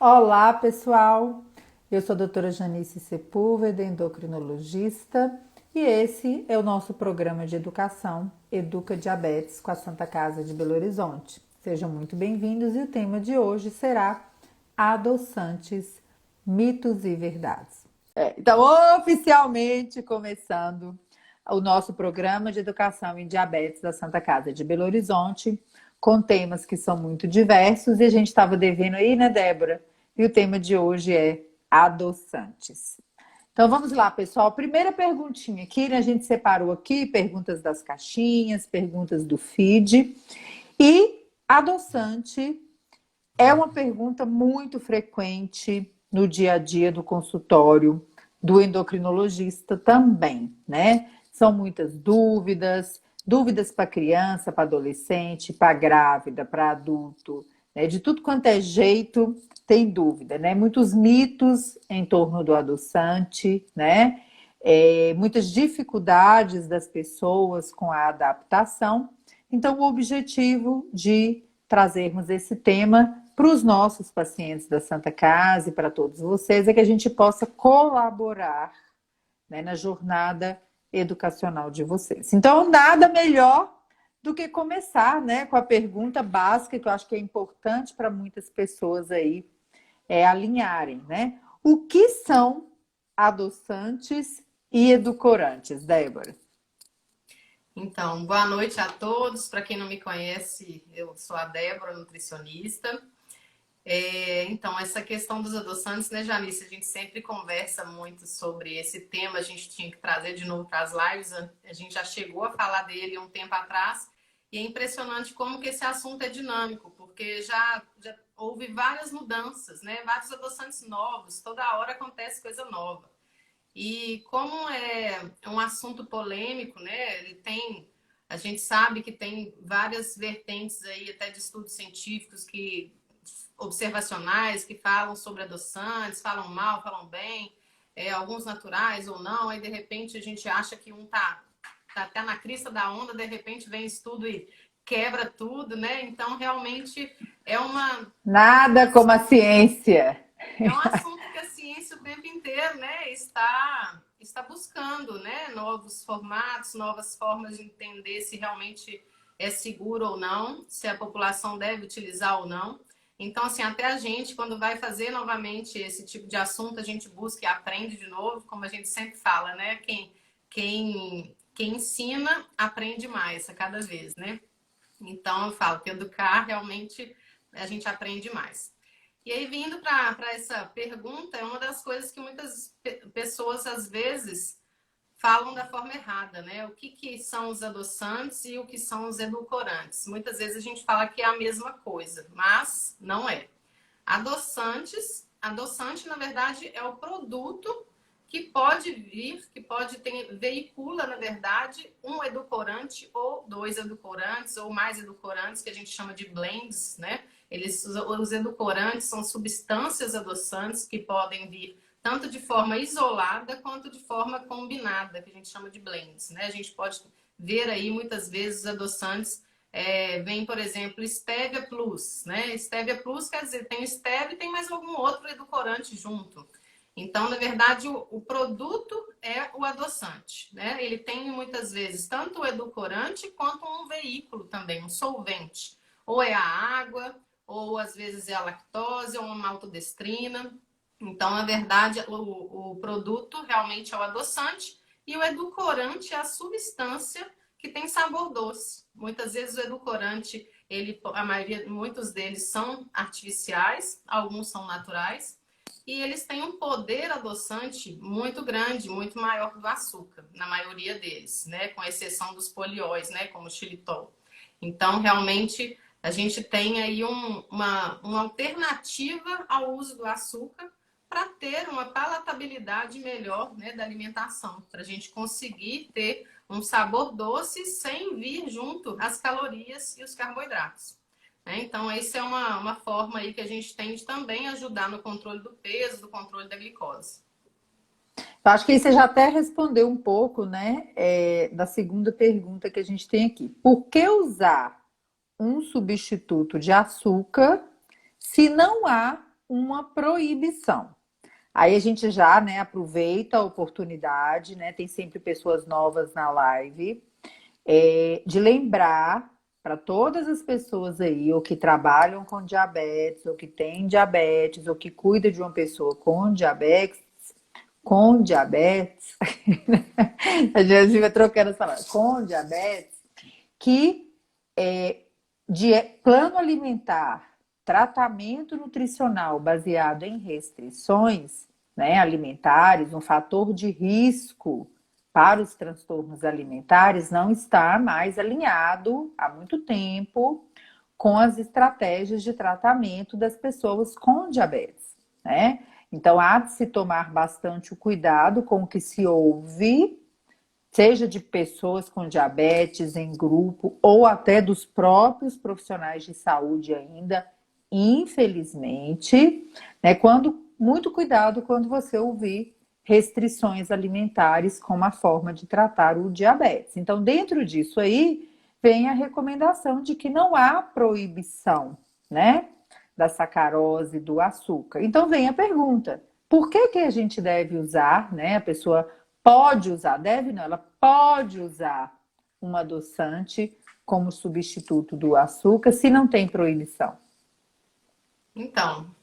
Olá, pessoal. Eu sou a doutora Janice Sepúlveda, endocrinologista, e esse é o nosso programa de educação Educa Diabetes com a Santa Casa de Belo Horizonte. Sejam muito bem-vindos e o tema de hoje será adoçantes, mitos e verdades. Então, oficialmente começando o nosso programa de educação em diabetes da Santa Casa de Belo Horizonte, com temas que são muito diversos, e a gente estava devendo aí, né, Débora? E o tema de hoje é adoçantes. Então vamos lá, pessoal. Primeira perguntinha aqui, né? A gente separou aqui perguntas das caixinhas, perguntas do feed. E adoçante é uma pergunta muito frequente no dia a dia do consultório do endocrinologista também, né? São muitas dúvidas, dúvidas para criança, para adolescente, para grávida, para adulto, né? De tudo quanto é jeito tem dúvida, né? Muitos mitos em torno do adoçante, né? Muitas dificuldades das pessoas com a adaptação. Então, o objetivo de trazermos esse tema para os nossos pacientes da Santa Casa e para todos vocês é que a gente possa colaborar, né, na jornada educacional de vocês. Então, nada melhor do que começar, né, com a pergunta básica que eu acho que é importante para muitas pessoas aí alinharem, né? O que são adoçantes e edulcorantes, Débora? Então, boa noite a todos. Para quem não me conhece, eu sou a Débora, nutricionista. Então, essa questão dos adoçantes, né, Janice? A gente sempre conversa muito sobre esse tema. A gente tinha que trazer de novo para as lives. A gente já chegou a falar dele um tempo atrás. E é impressionante como que esse assunto é dinâmico, porque já houve várias mudanças, né? Vários adoçantes novos. Toda hora acontece coisa nova. E como é um assunto polêmico, né? A gente sabe que tem várias vertentes aí, até de estudos científicos observacionais que falam sobre adoçantes, falam mal, falam bem, alguns naturais ou não. Aí de repente a gente acha que um tá até na crista da onda, de repente vem estudo e quebra tudo, né? Então realmente é uma Nada como a ciência. é um assunto que a ciência o tempo inteiro, né, está buscando, né, novos formatos, novas formas de entender se realmente é seguro ou não, se a população deve utilizar ou não. Então, assim, até a gente, quando vai fazer novamente esse tipo de assunto, a gente busca e aprende de novo, como a gente sempre fala, né? Quem ensina, aprende mais a cada vez, né? Então, eu falo que educar, realmente, a gente aprende mais. E aí, vindo para essa pergunta, é uma das coisas que muitas pessoas, às vezes, falam da forma errada, né? O que são os adoçantes e o que são os edulcorantes. Muitas vezes a gente fala que é a mesma coisa, mas não é. Adoçante, na verdade, é o produto que pode vir, veicula, na verdade, um edulcorante ou dois edulcorantes ou mais edulcorantes, que a gente chama de blends, né? Os edulcorantes são substâncias adoçantes que podem vir tanto de forma isolada quanto de forma combinada, que a gente chama de blends, né? A gente pode ver aí muitas vezes os adoçantes vem, por exemplo, Stevia Plus, né? Stevia Plus quer dizer, tem Stevia e tem mais algum outro edulcorante junto. Então, na verdade, o produto é o adoçante, né? Ele tem muitas vezes tanto o edulcorante quanto um veículo também, um solvente. Ou é a água, ou às vezes é a lactose, ou uma maltodestrina. Então, na verdade, o produto realmente é o adoçante e o edulcorante é a substância que tem sabor doce. Muitas vezes o edulcorante, muitos deles são artificiais, alguns são naturais, e eles têm um poder adoçante muito grande, muito maior que o açúcar, na maioria deles, né? Com exceção dos polióis, né? Como o xilitol. Então, realmente, a gente tem aí uma alternativa ao uso do açúcar para ter uma palatabilidade melhor, né, da alimentação, para a gente conseguir ter um sabor doce sem vir junto as calorias e os carboidratos. Né? Então, essa é uma forma aí que a gente tem de também ajudar no controle do peso, do controle da glicose. Eu acho que aí você já até respondeu um pouco, né, da segunda pergunta que a gente tem aqui. Por que usar um substituto de açúcar se não há uma proibição. Aí a gente já, né, aproveita a oportunidade, né? Tem sempre pessoas novas na live, de lembrar para todas as pessoas aí, ou que trabalham com diabetes, ou que têm diabetes, ou que cuida de uma pessoa com diabetes, a gente vai trocando essa palavra, com diabetes, que plano alimentar, tratamento nutricional baseado em restrições, né, alimentares, um fator de risco para os transtornos alimentares não está mais alinhado há muito tempo com as estratégias de tratamento das pessoas com diabetes, né? Então há de se tomar bastante o cuidado com o que se ouve, seja de pessoas com diabetes em grupo ou até dos próprios profissionais de saúde ainda, infelizmente, né? Muito cuidado quando você ouvir restrições alimentares como a forma de tratar o diabetes. Então, dentro disso aí, vem a recomendação de que não há proibição, né, da sacarose, do açúcar. Então, vem a pergunta: por que a gente deve usar, né? A pessoa pode usar, deve não, ela pode usar um adoçante como substituto do açúcar se não tem proibição. Então,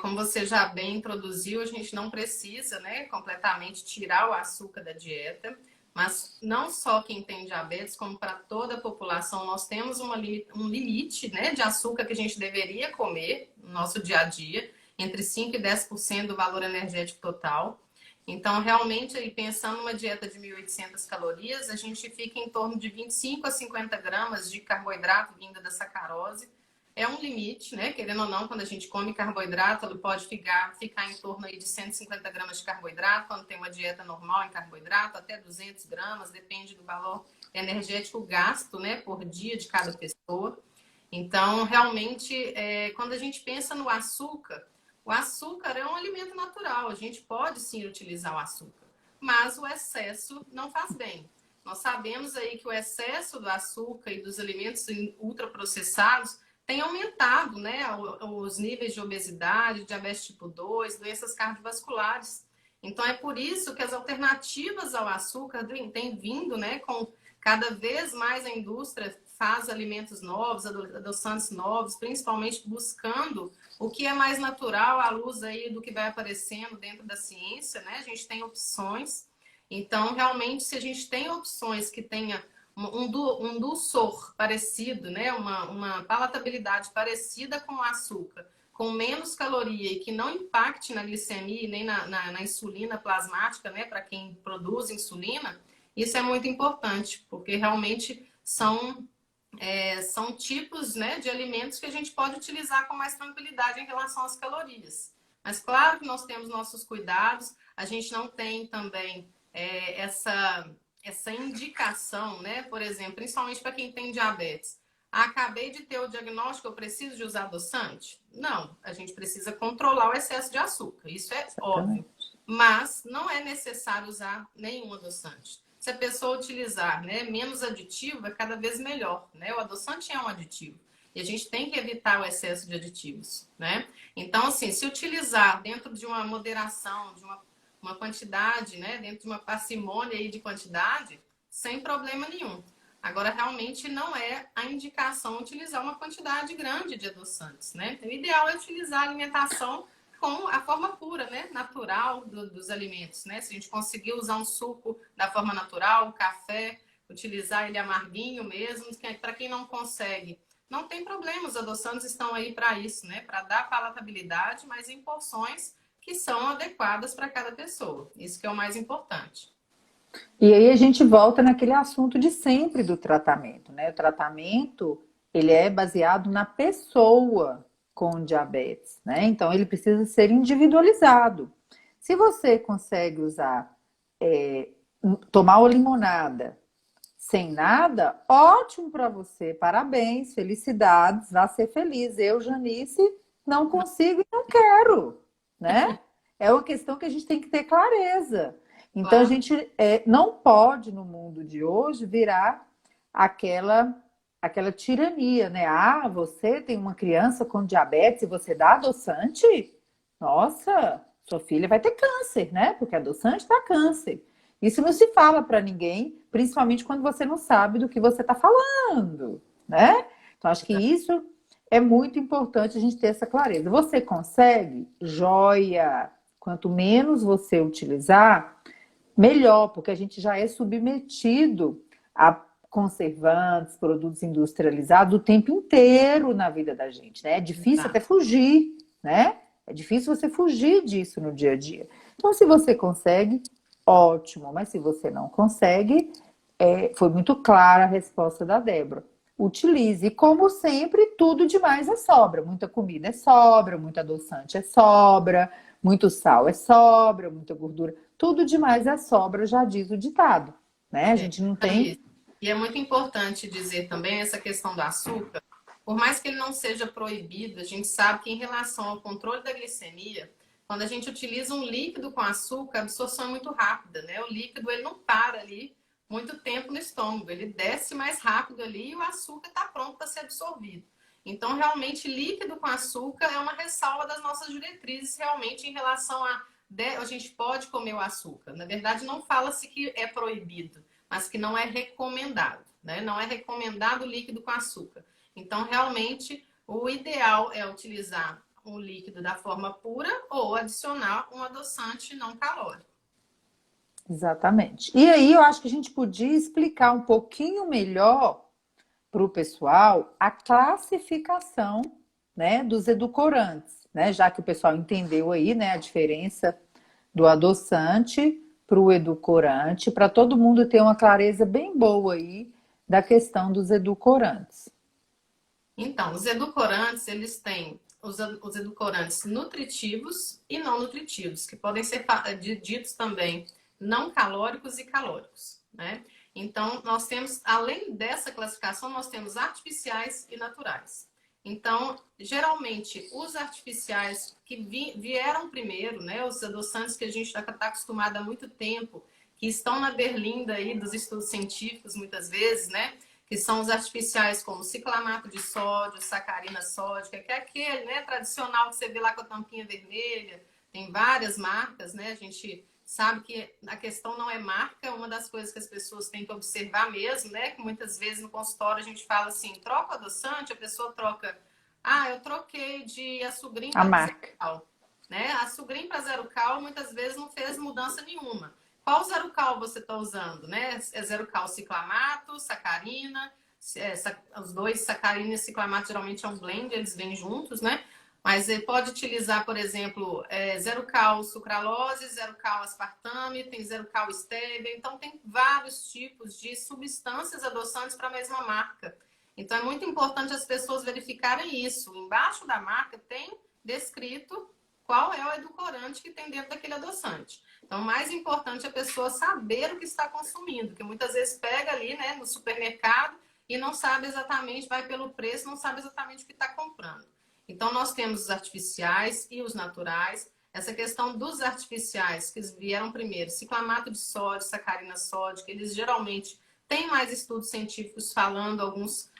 como você já bem introduziu, a gente não precisa, né, completamente tirar o açúcar da dieta, mas não só quem tem diabetes, como para toda a população, nós temos um limite, né, de açúcar que a gente deveria comer no nosso dia a dia, entre 5 e 10% do valor energético total. Então, realmente, aí, pensando numa dieta de 1.800 calorias, a gente fica em torno de 25 a 50 gramas de carboidrato vinda da sacarose. É um limite, né? Querendo ou não, quando a gente come carboidrato, ele pode ficar em torno aí de 150 gramas de carboidrato, quando tem uma dieta normal em carboidrato, até 200 gramas, depende do valor energético gasto, né, por dia de cada pessoa. Então, realmente, quando a gente pensa no açúcar, o açúcar é um alimento natural, a gente pode sim utilizar o açúcar, mas o excesso não faz bem. Nós sabemos aí que o excesso do açúcar e dos alimentos ultraprocessados tem aumentado, né, os níveis de obesidade, diabetes tipo 2, doenças cardiovasculares. Então, é por isso que as alternativas ao açúcar têm vindo, né, com cada vez mais a indústria faz alimentos novos, adoçantes novos, principalmente buscando o que é mais natural à luz aí do que vai aparecendo dentro da ciência, né? A gente tem opções. Então, realmente, se a gente tem opções que tenha um dulçor parecido, né? Uma palatabilidade parecida com o açúcar, com menos caloria e que não impacte na glicemia nem na insulina plasmática, né? Para quem produz insulina, isso é muito importante, porque realmente são tipos, né, de alimentos que a gente pode utilizar com mais tranquilidade em relação às calorias. Mas claro que nós temos nossos cuidados, a gente não tem também essa indicação, né? Por exemplo, principalmente para quem tem diabetes. Acabei de ter o diagnóstico, eu preciso de usar adoçante? Não, a gente precisa controlar o excesso de açúcar, isso é óbvio. Mas não é necessário usar nenhum adoçante. Se a pessoa utilizar, né, menos aditivo, é cada vez melhor, né? O adoçante é um aditivo. E a gente tem que evitar o excesso de aditivos, né? Então, assim, se utilizar dentro de uma moderação, de uma quantidade, né, dentro de uma parcimônia aí de quantidade, sem problema nenhum. Agora, realmente não é a indicação utilizar uma quantidade grande de adoçantes, né? O ideal é utilizar a alimentação com a forma pura, né, natural dos alimentos, né? Se a gente conseguir usar um suco da forma natural, o café, utilizar ele amarguinho mesmo, para quem não consegue, não tem problema, os adoçantes estão aí para isso, né? Para dar palatabilidade, mas em porções que são adequadas para cada pessoa. Isso que é o mais importante. E aí a gente volta naquele assunto de sempre do tratamento, né? O tratamento, ele é baseado na pessoa com diabetes, né? Então ele precisa ser individualizado. Se você consegue usar, tomar uma limonada sem nada, ótimo para você, parabéns, felicidades, vá ser feliz. Eu, Janice, não consigo e não quero, né? É uma questão que a gente tem que ter clareza. Então, Claro. a gente não pode, no mundo de hoje, virar aquela tirania, né? Ah, você tem uma criança com diabetes e você dá adoçante? Nossa, sua filha vai ter câncer, né? Porque adoçante dá câncer. Isso não se fala para ninguém, principalmente quando você não sabe do que você está falando, né? Então, acho que isso é muito importante a gente ter essa clareza. Você consegue? Joia! Quanto menos você utilizar, melhor, porque a gente já é submetido a conservantes, produtos industrializados o tempo inteiro na vida da gente, né? É difícil até Exato. fugir, né? É difícil você fugir disso no dia a dia. Então, se você consegue, ótimo, mas se você não consegue, foi muito clara a resposta da Débora. Utilize. E como sempre, tudo demais é sobra. Muita comida é sobra, muito adoçante é sobra, muito sal é sobra, muita gordura. Tudo demais é sobra, já diz o ditado, né? A É, gente não Thaís, tem. e é muito importante dizer também essa questão do açúcar. Por mais que ele não seja proibido, a gente sabe que em relação ao controle da glicemia, quando a gente utiliza um líquido com açúcar, a absorção é muito rápida, né? O líquido ele não para ali muito tempo no estômago, ele desce mais rápido ali e o açúcar está pronto para ser absorvido. Então, realmente, líquido com açúcar é uma ressalva das nossas diretrizes, realmente, em relação a gente pode comer o açúcar. Na verdade, não fala-se que é proibido, mas que não é recomendado, né? Não é recomendado líquido com açúcar. Então, realmente, o ideal é utilizar um líquido da forma pura ou adicionar um adoçante não calórico. Exatamente. E aí eu acho que a gente podia explicar um pouquinho melhor para o pessoal a classificação, né, dos edulcorantes, né? Já que o pessoal entendeu aí, né, a diferença do adoçante para o edulcorante, para todo mundo ter uma clareza bem boa aí da questão dos edulcorantes. Então, os edulcorantes, eles têm os edulcorantes nutritivos e não nutritivos, que podem ser ditos também não calóricos e calóricos, né? Então, nós temos, além dessa classificação, nós temos artificiais e naturais. Então, geralmente, os artificiais que vieram primeiro, né? Os adoçantes que a gente está acostumado há muito tempo, que estão na berlinda aí dos estudos científicos, muitas vezes, né? Que são os artificiais como ciclamato de sódio, sacarina sódica, que é aquele, né, tradicional que você vê lá com a tampinha vermelha. Tem várias marcas, né? A gente sabe que a questão não é marca, é uma das coisas que as pessoas têm que observar mesmo, né? Que muitas vezes no consultório a gente fala assim, troca o adoçante, a pessoa troca, eu troquei de açugrim A para zero marca. cal, né? Açugrim para zero cal muitas vezes não fez mudança nenhuma. Qual zero cal você está usando, né? É zero cal ciclamato, sacarina, os dois, sacarina e ciclamato, geralmente é um blend, eles vêm juntos, né? Mas ele pode utilizar, por exemplo, zero cal sucralose, zero cal aspartame, tem zero cal stevia. Então, tem vários tipos de substâncias adoçantes para a mesma marca. Então, é muito importante as pessoas verificarem isso. Embaixo da marca tem descrito qual é o edulcorante que tem dentro daquele adoçante. Então, o mais importante é a pessoa saber o que está consumindo, porque muitas vezes pega ali, né, no supermercado e não sabe exatamente, vai pelo preço, não sabe exatamente o que está comprando. Então, nós temos os artificiais e os naturais. Essa questão dos artificiais, que vieram primeiro, ciclamato de sódio, sacarina sódica, eles geralmente têm mais estudos científicos falando alguns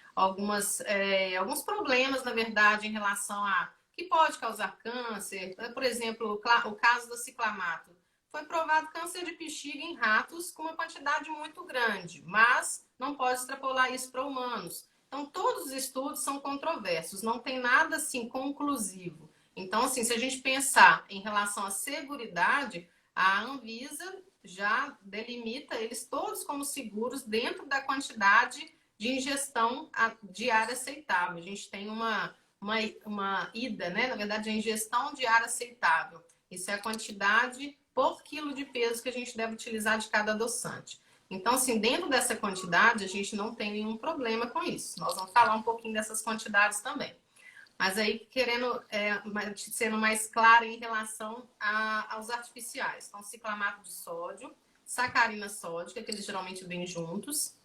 problemas, na verdade, em relação a que pode causar câncer. Por exemplo, o caso do ciclamato. Foi provado câncer de bexiga em ratos com uma quantidade muito grande, mas não pode extrapolar isso para humanos. Então, todos os estudos são controversos, não tem nada assim conclusivo. Então, assim, se a gente pensar em relação à seguridade, a Anvisa já delimita eles todos como seguros dentro da quantidade de ingestão diária aceitável. A gente tem uma IDA, né? Na verdade, a ingestão diária aceitável. Isso é a quantidade por quilo de peso que a gente deve utilizar de cada adoçante. Então, assim, dentro dessa quantidade, a gente não tem nenhum problema com isso. Nós vamos falar um pouquinho dessas quantidades também. Mas aí, sendo mais clara em relação aos artificiais. Então, ciclamato de sódio, sacarina sódica, que eles geralmente vêm juntos.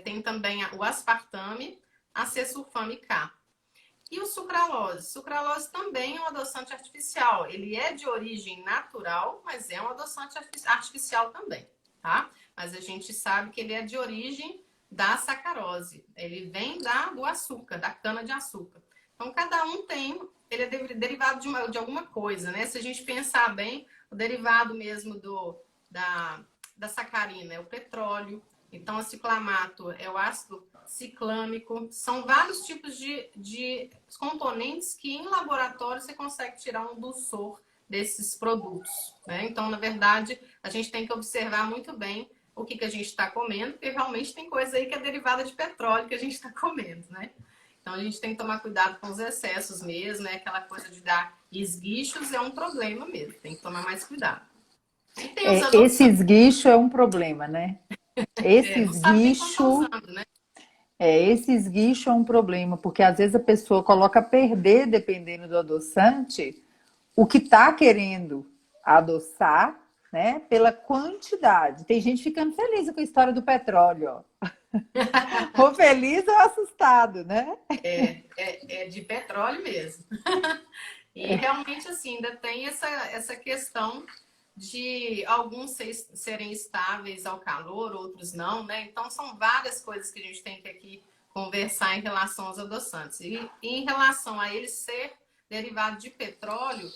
Tem também o aspartame, a C-sulfame K. E o sucralose? Sucralose também é um adoçante artificial. Ele é de origem natural, mas é um adoçante artificial também, tá? Mas a gente sabe que ele é de origem da sacarose. Ele vem do açúcar, da cana-de-açúcar. Então, cada um tem ele é derivado de alguma coisa, né? Se a gente pensar bem, o derivado mesmo da sacarina é o petróleo. Então, o ciclamato é o ácido ciclâmico. São vários tipos de componentes que em laboratório você consegue tirar um dulçor desses produtos, né? Então, na verdade, a gente tem que observar muito bem o que a gente está comendo, porque realmente tem coisa aí que é derivada de petróleo que a gente está comendo, né? Então, a gente tem que tomar cuidado com os excessos mesmo, né? Aquela coisa de dar esguichos é um problema mesmo, tem que tomar mais cuidado. E tem os Esse adoçantes, esguicho é um problema, né? Esse não sabe nem como tá esguicho, usando, né? esse esguicho é um problema, porque às vezes a pessoa coloca a perder, dependendo do adoçante, o que está querendo adoçar, né? Pela quantidade. Tem gente ficando feliz com a história do petróleo, ó. Ou feliz ou assustado, né? É de petróleo mesmo. E realmente, assim, ainda tem essa questão de alguns serem estáveis ao calor, outros não, né? Então, são várias coisas que a gente tem que aqui conversar em relação aos adoçantes. E em relação a ele ser derivado de petróleo,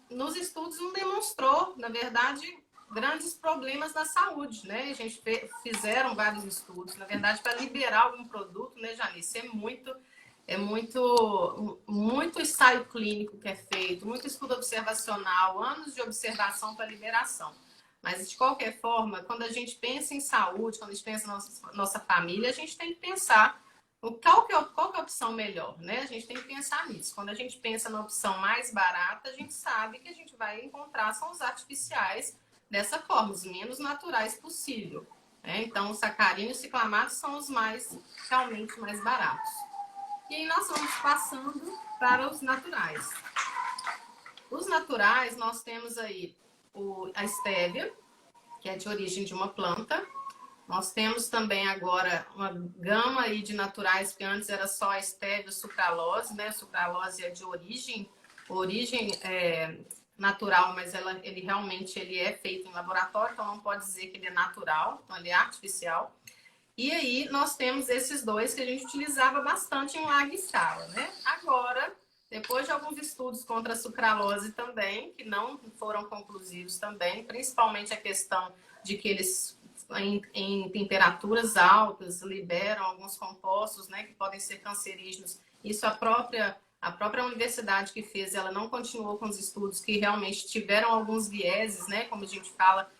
nos estudos não demonstrou, na verdade, grandes problemas na saúde, né? A gente fizeram vários estudos, na verdade, para liberar algum produto, né, Janice? Muito ensaio clínico que é feito, muito estudo observacional, anos de observação para liberação. Mas, de qualquer forma, quando a gente pensa em saúde, quando a gente pensa na nossa família, a gente tem que pensar qual que é a opção melhor, né? A gente tem que pensar nisso. Quando a gente pensa na opção mais barata, a gente sabe que a gente vai encontrar são os artificiais dessa forma, os menos naturais possível. Né? Então, o sacarina e o ciclamato são os realmente mais baratos. E aí nós vamos passando para os naturais. Os naturais, nós temos aí a estévia, que é de origem de uma planta. Nós temos também agora uma gama aí de naturais, que antes era só a estévia e sucralose, né? A sucralose é de origem natural, mas ele realmente é feito em laboratório, então não pode dizer que ele é natural, então ele é artificial. E aí nós temos esses dois que a gente utilizava bastante em larga escala, né? Agora, depois de alguns estudos contra a sucralose também, que não foram conclusivos também, principalmente a questão de que eles em temperaturas altas liberam alguns compostos, né, que podem ser cancerígenos. Isso a própria universidade que fez, ela não continuou com os estudos que realmente tiveram alguns vieses, né, como a gente fala,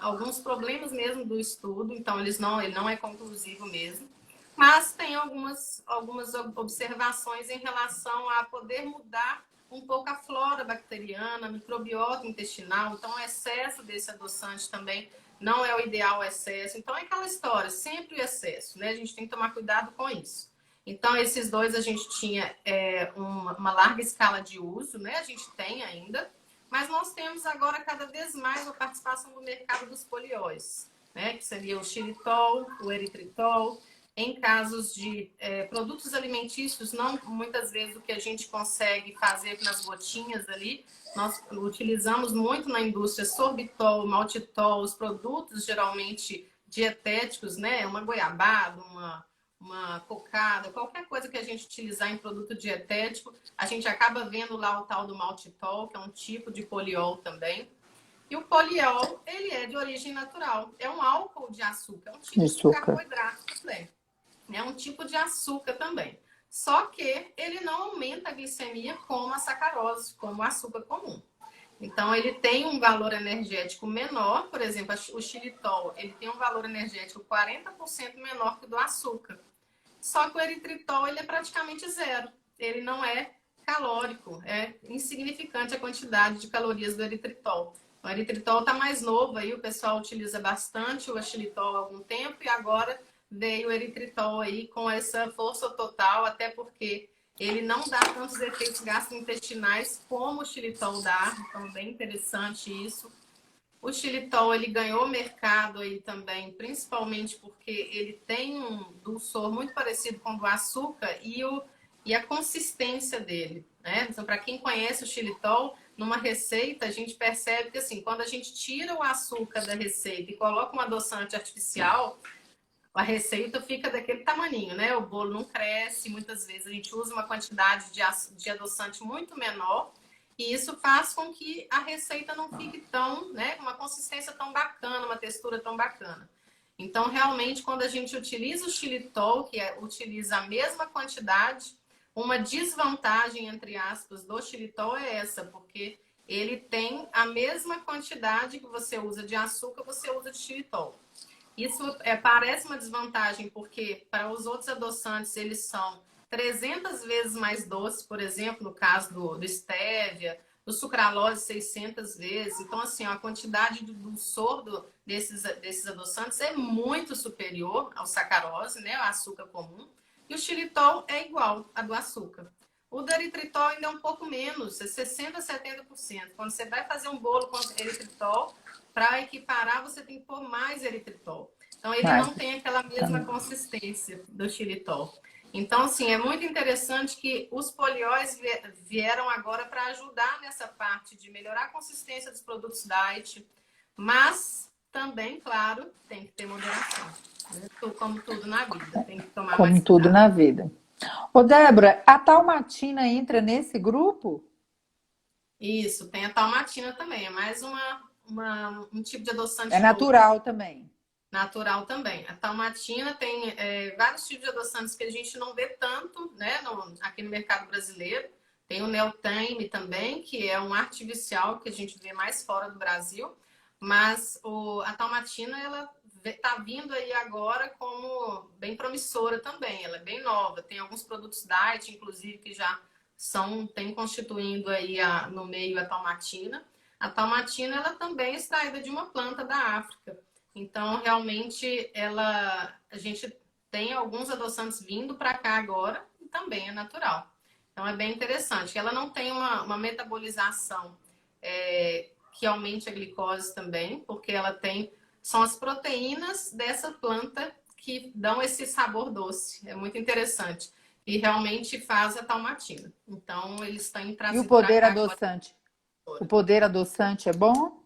alguns problemas mesmo do estudo, então ele não é conclusivo mesmo, mas tem algumas observações em relação a poder mudar um pouco a flora bacteriana, a microbiota intestinal, então o excesso desse adoçante também não é o ideal o excesso, então é aquela história, sempre o excesso, né? A gente tem que tomar cuidado com isso. Então, esses dois a gente tinha uma larga escala de uso, né? A gente tem ainda, mas nós temos agora cada vez mais a participação no mercado dos polióis, né? Que seria o xilitol, o eritritol. Em casos de produtos alimentícios, não muitas vezes o que a gente consegue fazer nas gotinhas ali, nós utilizamos muito na indústria sorbitol, maltitol, os produtos geralmente dietéticos, né? Uma goiabada, uma cocada, qualquer coisa que a gente utilizar em produto dietético, a gente acaba vendo lá o tal do maltitol, que é um tipo de poliol também. E o poliol, ele é de origem natural. É um álcool de açúcar, é um tipo de carboidrato também. É um tipo de açúcar também. Só que ele não aumenta a glicemia como a sacarose, como o açúcar comum. Então, ele tem um valor energético menor. Por exemplo, o xilitol, ele tem um valor energético 40% menor que o do açúcar. Só que o eritritol, ele é praticamente zero. Ele não é calórico. É insignificante a quantidade de calorias do eritritol. O eritritol está mais novo aí, o pessoal utiliza bastante o xilitol há algum tempo e agora veio o eritritol aí com essa força total, até porque ele não dá tantos efeitos gastrointestinais como o xilitol dá, então bem interessante isso. O xilitol, ele ganhou mercado aí também, principalmente porque ele tem um dulçor muito parecido com o do açúcar e a consistência dele, né? Então, para quem conhece o xilitol, numa receita, a gente percebe que, assim, quando a gente tira o açúcar da receita e coloca um adoçante artificial, a receita fica daquele tamaninho, né? O bolo não cresce, muitas vezes a gente usa uma quantidade de adoçante muito menor, e isso faz com que a receita não fique tão, né, uma consistência tão bacana, uma textura tão bacana. Então, realmente, quando a gente utiliza o xilitol, utiliza a mesma quantidade, uma desvantagem, entre aspas, do xilitol é essa, porque ele tem a mesma quantidade que você usa de açúcar, você usa de xilitol. Isso parece uma desvantagem, porque para os outros adoçantes eles são 300 vezes mais doces, por exemplo, no caso do stevia, do sucralose 600 vezes. Então, assim, a quantidade do dulçor desses adoçantes é muito superior ao sacarose, né, ao açúcar comum. E o xilitol é igual a do açúcar. O do eritritol ainda é um pouco menos, é 60% a 70%. Quando você vai fazer um bolo com eritritol, para equiparar, você tem que pôr mais eritritol. Então, ele não tem aquela mesma consistência do xilitol. Então, assim, é muito interessante que os polióis vieram agora para ajudar nessa parte de melhorar a consistência dos produtos diet, mas também, claro, tem que ter moderação. Né? Como tudo na vida, tem que tomar mais Como tudo cuidado. na vida. Ô, Débora, a talmatina entra nesse grupo? Isso, tem a talmatina também, é mais um tipo de adoçante É natural também. natural também. A talmatina tem vários tipos de adoçantes que a gente não vê tanto, né, aqui no mercado brasileiro. Tem o Neotame também, que é um artificial que a gente vê mais fora do Brasil. Mas a talmatina, ela está vindo aí agora como bem promissora também. Ela é bem nova. Tem alguns produtos diet, inclusive, que já tem constituindo aí no meio a talmatina. A talmatina, ela também é extraída de uma planta da África. Então, realmente, a gente tem alguns adoçantes vindo para cá agora e também é natural. Então, é bem interessante. Ela não tem uma metabolização que aumente a glicose também, porque são as proteínas dessa planta que dão esse sabor doce. É muito interessante. E realmente faz a talmatina. Então, eles estão E o trazendo para poder cá agora. adoçante? O poder adoçante é bom?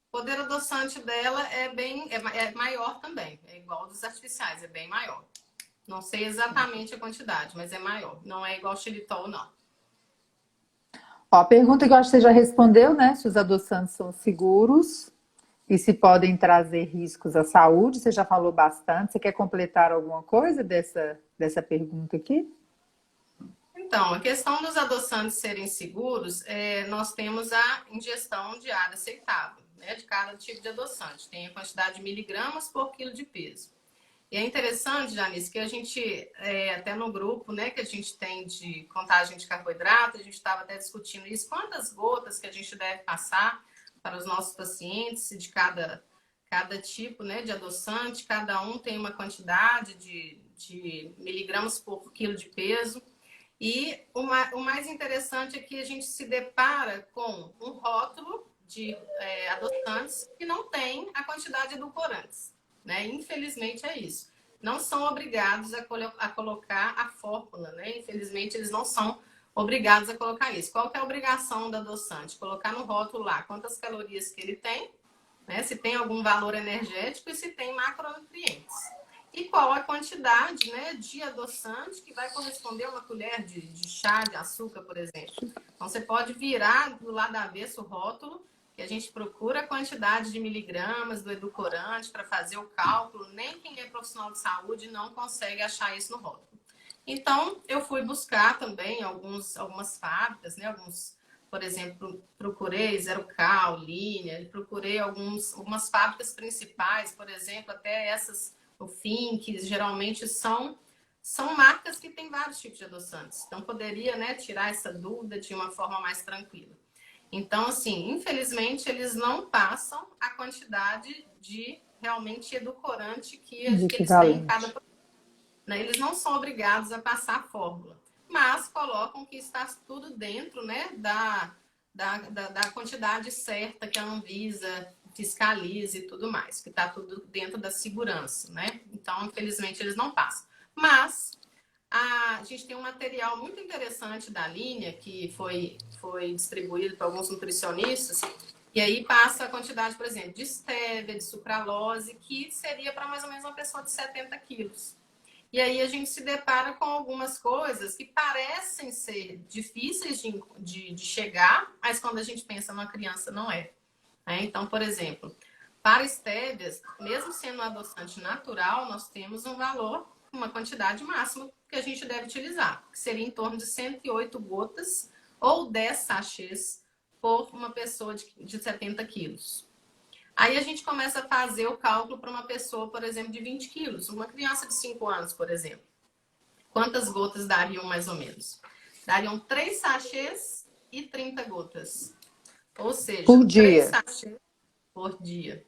O poder adoçante dela é maior também. É igual dos artificiais, é bem maior. Não sei exatamente a quantidade, mas é maior. Não é igual ao xilitol, não. Ó, a pergunta que eu acho que você já respondeu, né? Se os adoçantes são seguros e se podem trazer riscos à saúde. Você já falou bastante. Você quer completar alguma coisa dessa pergunta aqui? Então, a questão dos adoçantes serem seguros, nós temos a ingestão diária aceitável, né, de cada tipo de adoçante. Tem a quantidade de miligramas por quilo de peso. E é interessante, Janice, que a gente, até no grupo, né, que a gente tem de contagem de carboidrato, a gente estava até discutindo isso, quantas gotas que a gente deve passar para os nossos pacientes de cada tipo, né, de adoçante, cada um tem uma quantidade de miligramas por quilo de peso. E o mais interessante é que a gente se depara com um rótulo de adoçantes que não tem a quantidade de edulcorantes. Né? Infelizmente é isso. Não são obrigados a colocar a fórmula, né? Infelizmente eles não são obrigados a colocar isso. Qual que é a obrigação do adoçante? Colocar no rótulo lá quantas calorias que ele tem, né? Se tem algum valor energético e se tem macronutrientes. E qual a quantidade, né, de adoçante que vai corresponder a uma colher de chá de açúcar, por exemplo. Então você pode virar do lado avesso o rótulo, que a gente procura a quantidade de miligramas do edulcorante para fazer o cálculo. Nem quem é profissional de saúde não consegue achar isso no rótulo. Então, eu fui buscar também algumas fábricas, né? Por exemplo, procurei Zero Cal, Linear, procurei algumas fábricas principais, por exemplo, até essas, o Fim, que geralmente são marcas que têm vários tipos de adoçantes. Então, poderia, né, tirar essa dúvida de uma forma mais tranquila. Então, assim, infelizmente, eles não passam a quantidade de realmente edulcorante que eles têm em cada produto. Eles não são obrigados a passar a fórmula, mas colocam que está tudo dentro, né, da quantidade certa que a Anvisa fiscaliza e tudo mais, que está tudo dentro da segurança, né? Então, infelizmente, eles não passam. Mas a gente tem um material muito interessante da linha que foi distribuído para alguns nutricionistas, E aí passa a quantidade, por exemplo, de estévia, de sucralose, que seria para mais ou menos uma pessoa de 70 quilos. E aí a gente se depara com algumas coisas que parecem ser difíceis de chegar, mas quando a gente pensa numa criança, não é. Então, por exemplo, para estévias, mesmo sendo um adoçante natural, nós temos um valor, uma quantidade máxima que a gente deve utilizar, que seria em torno de 108 gotas ou 10 sachês por uma pessoa de 70 quilos. Aí a gente começa a fazer o cálculo para uma pessoa, por exemplo, de 20 quilos, uma criança de 5 anos, por exemplo. Quantas gotas dariam mais ou menos? Dariam 3 sachês e 30 gotas. Ou seja, Por 3 dia. sachês por dia.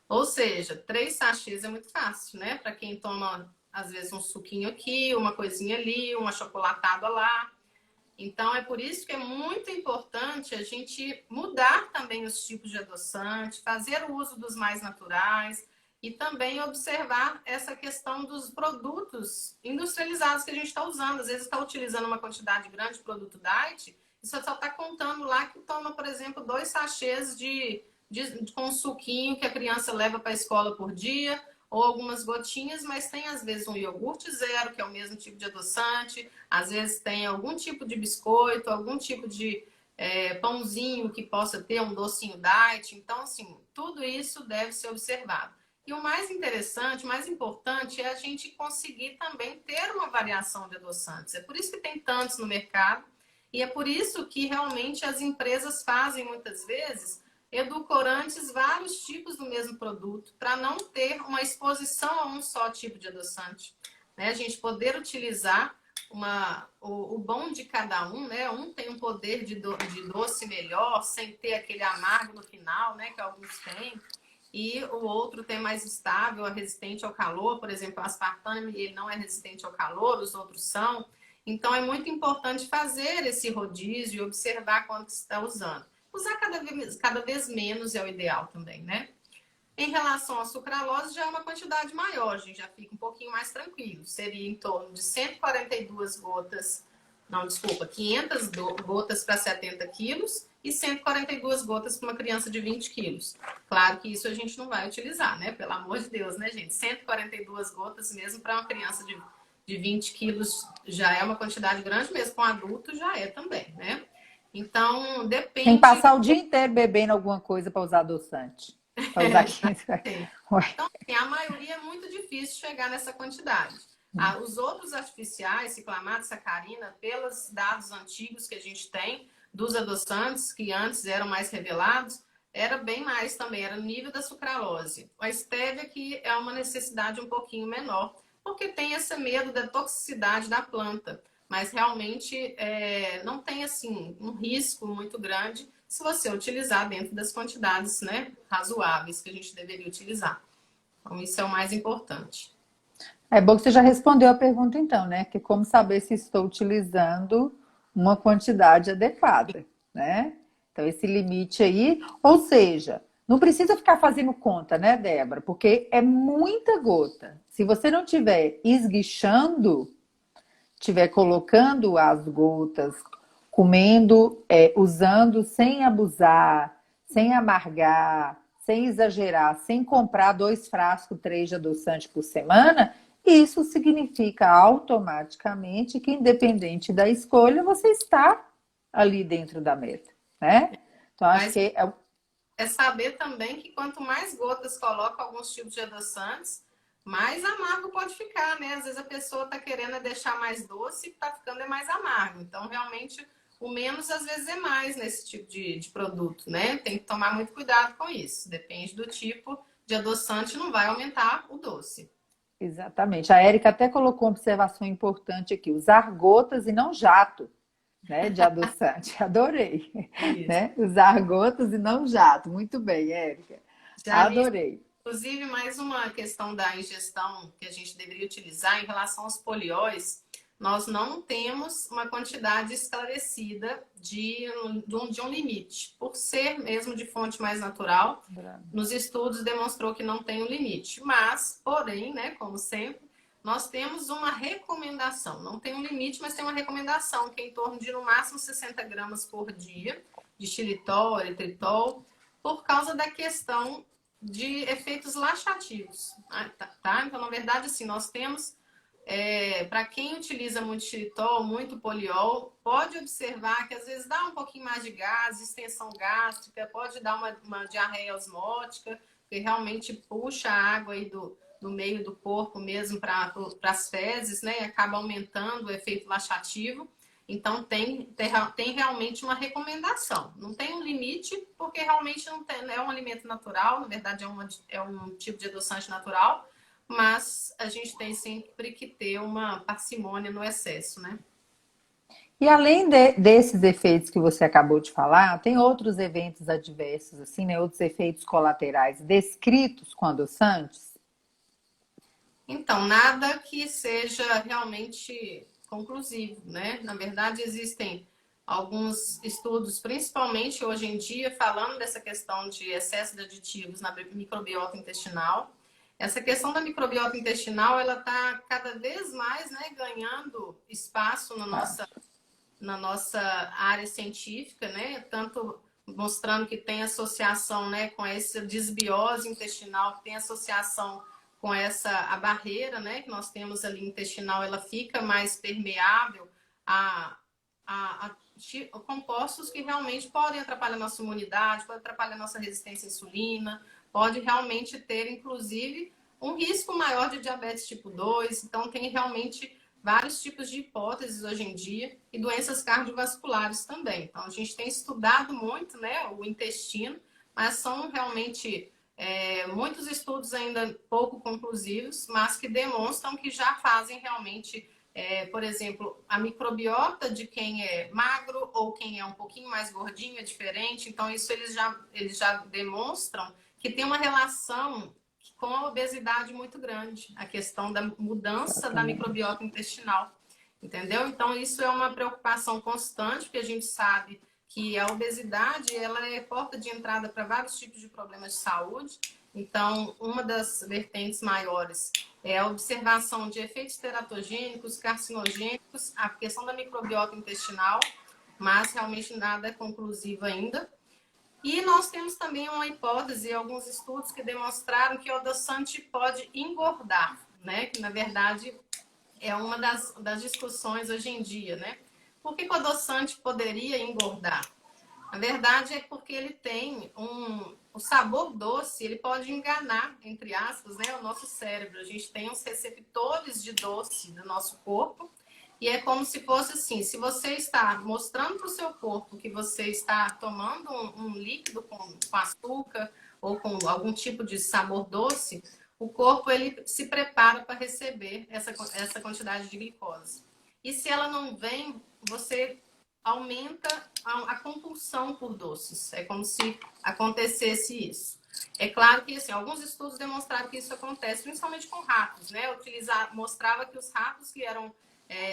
Ou seja, 3 sachês é muito fácil, né? Para quem toma, às vezes, um suquinho aqui, uma coisinha ali, uma chocolatada lá. Então, é por isso que é muito importante a gente mudar também os tipos de adoçante, fazer o uso dos mais naturais e também observar essa questão dos produtos industrializados que a gente está usando. Às vezes está utilizando uma quantidade grande de produto diet e só está contando lá que toma, por exemplo, 2 sachês com um suquinho que a criança leva para a escola por dia, ou algumas gotinhas, mas tem às vezes um iogurte zero, que é o mesmo tipo de adoçante, às vezes tem algum tipo de biscoito, algum tipo de pãozinho que possa ter um docinho diet. Então, assim, tudo isso deve ser observado. E o mais interessante, o mais importante é a gente conseguir também ter uma variação de adoçantes. É por isso que tem tantos no mercado e é por isso que realmente as empresas fazem muitas vezes edulcorantes, vários tipos do mesmo produto, para não ter uma exposição a um só tipo de adoçante. Né? A gente poder utilizar o bom de cada um, né? Um tem um poder de doce melhor, sem ter aquele amargo no final, né? Que alguns têm. E o outro tem mais estável, é resistente ao calor. Por exemplo, o aspartame, ele não é resistente ao calor, os outros são. Então, é muito importante fazer esse rodízio e observar quanto está usando. Usar cada vez menos é o ideal também, né? Em relação à sucralose, já é uma quantidade maior, a gente já fica um pouquinho mais tranquilo. Seria em torno de 142 gotas, não, desculpa, 500 gotas para 70 quilos e 142 gotas para uma criança de 20 quilos. Claro que isso a gente não vai utilizar, né? Pelo amor de Deus, né, gente? 142 gotas mesmo para uma criança de 20 quilos já é uma quantidade grande, mesmo com adulto já é também, né? Então, Tem que depende. passar o dia inteiro bebendo alguma coisa para usar adoçante. Para usar aqui. Então, assim, a maioria é muito difícil chegar nessa quantidade. Os outros artificiais, ciclamato, sacarina, pelos dados antigos que a gente tem dos adoçantes, que antes eram mais revelados, era bem mais também, era no nível da sucralose. A estévia que é uma necessidade um pouquinho menor, porque tem esse medo da toxicidade da planta. Mas realmente não tem assim um risco muito grande se você utilizar dentro das quantidades, né, razoáveis que a gente deveria utilizar. Então, isso é o mais importante. É bom que você já respondeu a pergunta então, né? Que como saber se estou utilizando uma quantidade adequada, né? Então esse limite aí, ou seja, não precisa ficar fazendo conta, né, Débora? Porque é muita gota. Se você não estiver esguichando, estiver colocando as gotas, comendo, usando sem abusar, sem amargar, sem exagerar, sem comprar 2 frascos, 3 de adoçante por semana, isso significa automaticamente que, independente da escolha, você está ali dentro da meta, né? Então, acho Mas que é saber também que quanto mais gotas coloca alguns tipos de adoçantes, mais amargo pode ficar, né? Às vezes a pessoa está querendo deixar mais doce e está ficando mais amargo. Então, realmente, o menos às vezes é mais nesse tipo de produto, né? Tem que tomar muito cuidado com isso. Depende do tipo de adoçante, não vai aumentar o doce. exatamente. A Érica até colocou uma observação importante aqui: usar gotas e não jato, né, de adoçante. Adorei, Isso. né? Usar gotas e não jato. Muito bem, Érica. Já li, Adorei. inclusive, mais uma questão da ingestão que a gente deveria utilizar em relação aos polióis. Nós não temos uma quantidade esclarecida de um limite, por ser mesmo de fonte mais natural. Nos estudos demonstrou que não tem um limite, mas, porém, né, como sempre, nós temos uma recomendação. Não tem um limite, mas tem uma recomendação, que é em torno de no máximo 60 gramas por dia de xilitol, eritritol, por causa da questão de efeitos laxativos. Tá? Então, na verdade, assim, nós temos, para quem utiliza muito xilitol, muito poliol, pode observar que às vezes dá um pouquinho mais de gás, extensão gástrica, pode dar uma diarreia osmótica, que realmente puxa a água aí do meio do corpo mesmo para as fezes, né? E acaba aumentando o efeito laxativo. Então, tem realmente uma recomendação. Não tem um limite, porque realmente não tem, é um alimento natural, na verdade é um tipo de adoçante natural, mas a gente tem sempre que ter uma parcimônia no excesso, né? E além desses efeitos que você acabou de falar, tem outros eventos adversos, assim, né? Outros efeitos colaterais descritos com adoçantes? Então, nada que seja realmente conclusivo, né? Na verdade, existem alguns estudos, principalmente hoje em dia, falando dessa questão de excesso de aditivos na microbiota intestinal. Essa questão da microbiota intestinal, ela está cada vez mais, né, ganhando espaço na nossa área científica, né? Tanto mostrando que tem associação, né, com essa desbiose intestinal, que tem associação com a barreira, né, que nós temos ali intestinal, ela fica mais permeável a compostos que realmente podem atrapalhar a nossa imunidade, podem atrapalhar a nossa resistência à insulina, pode realmente ter, inclusive, um risco maior de diabetes tipo 2. Então, tem realmente vários tipos de hipóteses hoje em dia e doenças cardiovasculares também. Então, a gente tem estudado muito, né, o intestino, mas são realmente muitos estudos ainda pouco conclusivos, mas que demonstram que já fazem realmente, por exemplo, a microbiota de quem é magro ou quem é um pouquinho mais gordinho é diferente. Então, isso eles já demonstram que tem uma relação com a obesidade muito grande, a questão da mudança da Exatamente. microbiota intestinal, entendeu? Então, isso é uma preocupação constante, porque a gente sabe que a obesidade ela é porta de entrada para vários tipos de problemas de saúde. Então, uma das vertentes maiores é a observação de efeitos teratogênicos, carcinogênicos, a questão da microbiota intestinal, mas realmente nada é conclusivo ainda. E nós temos também uma hipótese, alguns estudos que demonstraram que o adoçante pode engordar, né? Que na verdade é uma das discussões hoje em dia, né? Por que o adoçante poderia engordar? Na verdade é porque ele tem o sabor doce, ele pode enganar, entre aspas, né, o nosso cérebro. A gente tem os receptores de doce do nosso corpo e é como se fosse assim, se você está mostrando para o seu corpo que você está tomando um líquido com açúcar ou com algum tipo de sabor doce, o corpo ele se prepara para receber essa quantidade de glicose. E se ela não vem, você aumenta a compulsão por doces. É como se acontecesse isso. É claro que assim, alguns estudos demonstraram que isso acontece, principalmente com ratos, né? Mostrava que os ratos que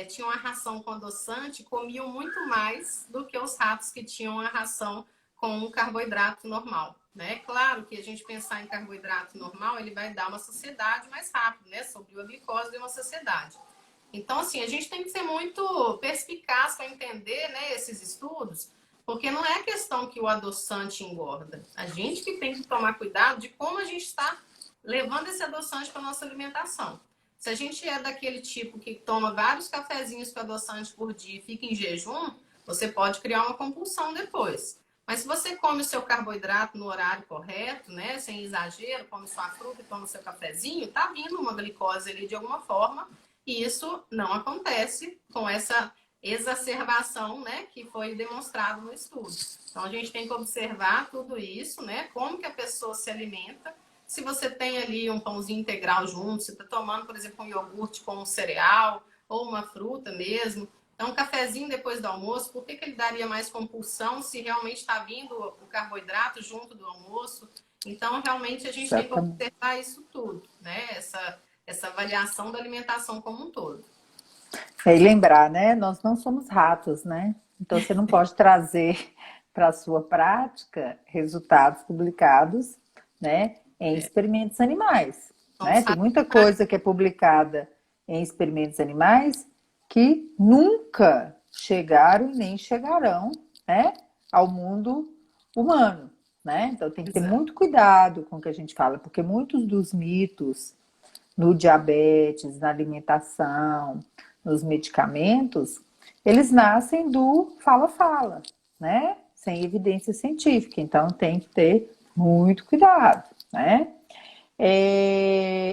tinham a ração com adoçante comiam muito mais do que os ratos que tinham a ração com um carboidrato normal. Né? Claro que a gente pensar em carboidrato normal, ele vai dar uma saciedade mais rápido, né? Subiu a glicose de uma saciedade. Então, assim, a gente tem que ser muito perspicaz para entender, né, esses estudos, porque não é questão que o adoçante engorda. A gente que tem que tomar cuidado de como a gente está levando esse adoçante para a nossa alimentação. Se a gente é daquele tipo que toma vários cafezinhos com adoçante por dia e fica em jejum, você pode criar uma compulsão depois. Mas se você come o seu carboidrato no horário correto, né, sem exagero, come sua fruta e toma o seu cafezinho, tá vindo uma glicose ali de alguma forma. E isso não acontece com essa exacerbação, né, que foi demonstrado no estudo. Então, a gente tem que observar tudo isso, né, como que a pessoa se alimenta. Se você tem ali um pãozinho integral junto, você está tomando, por exemplo, um iogurte com um cereal ou uma fruta mesmo. Então, um cafezinho depois do almoço, por que ele daria mais compulsão se realmente está vindo o carboidrato junto do almoço? Então, realmente, a gente tem que Exatamente. observar isso tudo, né, essa avaliação da alimentação como um todo. E lembrar, né? Nós não somos ratos, né? Então você não pode trazer para a sua prática resultados publicados, né, em experimentos animais, Somos né? Tem muita racionais. coisa que é publicada em experimentos animais que nunca chegaram e nem chegarão, né, ao mundo humano. né? Então tem que ter Exato. muito cuidado com o que a gente fala, porque muitos dos mitos no diabetes, na alimentação, nos medicamentos, eles nascem do fala-fala, né? Sem evidência científica. Então tem que ter muito cuidado, né?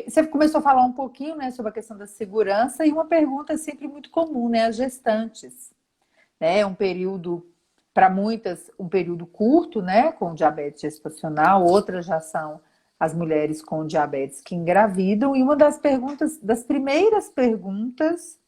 Você começou a falar um pouquinho, né, sobre a questão da segurança e uma pergunta sempre muito comum, né? As gestantes, né? É um período, para muitas, um período curto, né? Com diabetes gestacional, outras já são as mulheres com diabetes que engravidam. E uma das perguntas, das primeiras perguntas,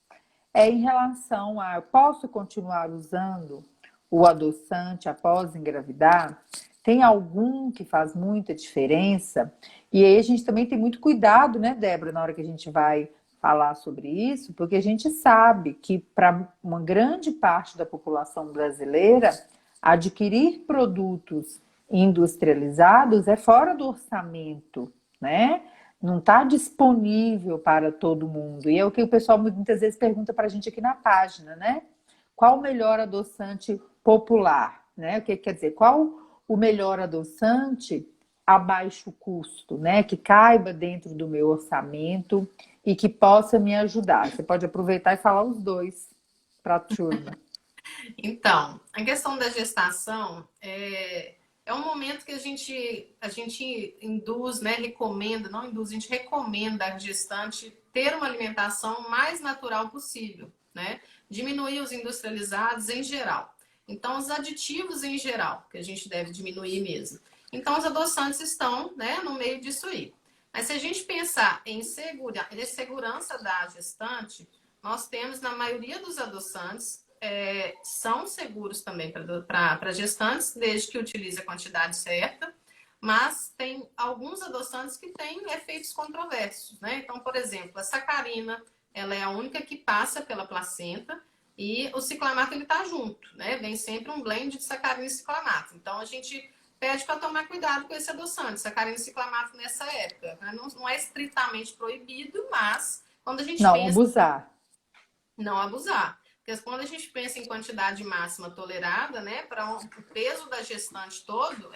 é em relação a posso continuar usando o adoçante após engravidar? Tem algum que faz muita diferença? E aí a gente também tem muito cuidado, né, Débora, na hora que a gente vai falar sobre isso, porque a gente sabe que para uma grande parte da população brasileira, adquirir produtos industrializados é fora do orçamento, né? Não está disponível para todo mundo. E é o que o pessoal muitas vezes pergunta para a gente aqui na página, né? Qual o melhor adoçante popular, né? O que quer dizer? Qual o melhor adoçante a baixo custo, né? Que caiba dentro do meu orçamento e que possa me ajudar. Você pode aproveitar e falar os dois para a turma. Então, a questão da gestação é um momento que a gente induz, né, recomenda, não induz, a gente recomenda a gestante ter uma alimentação mais natural possível, né? Diminuir os industrializados em geral. Então, os aditivos em geral, que a gente deve diminuir mesmo. Então, os adoçantes estão, né, no meio disso aí. Mas se a gente pensar em segurança da gestante, nós temos, na maioria dos adoçantes, são seguros também para gestantes, desde que utilize a quantidade certa, mas tem alguns adoçantes que têm efeitos controversos, né? Então, por exemplo, a sacarina, ela é a única que passa pela placenta e o ciclamato ele tá junto, né? Vem sempre um blend de sacarina e ciclamato. Então, a gente pede para tomar cuidado com esse adoçante, sacarina e ciclamato nessa época. Né? Não é estritamente proibido, mas quando a gente Não pensa abusar. não abusar. Porque quando a gente pensa em quantidade máxima tolerada, né, para o peso da gestante todo,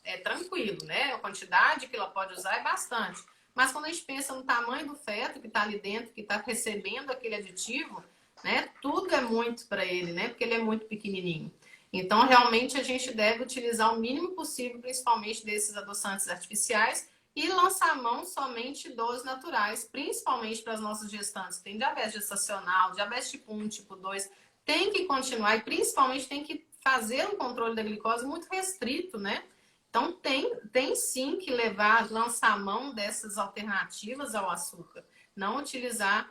é tranquilo, né? A quantidade que ela pode usar é bastante. Mas quando a gente pensa no tamanho do feto que está ali dentro, que está recebendo aquele aditivo, né, tudo é muito para ele, né? Porque ele é muito pequenininho. Então, realmente, a gente deve utilizar o mínimo possível, principalmente desses adoçantes artificiais, e lançar mão somente dos naturais, principalmente para as nossas gestantes. Tem diabetes gestacional, diabetes tipo 1, tipo 2, tem que continuar e principalmente tem que fazer um controle da glicose muito restrito, né? Então tem sim que lançar mão dessas alternativas ao açúcar. Não utilizar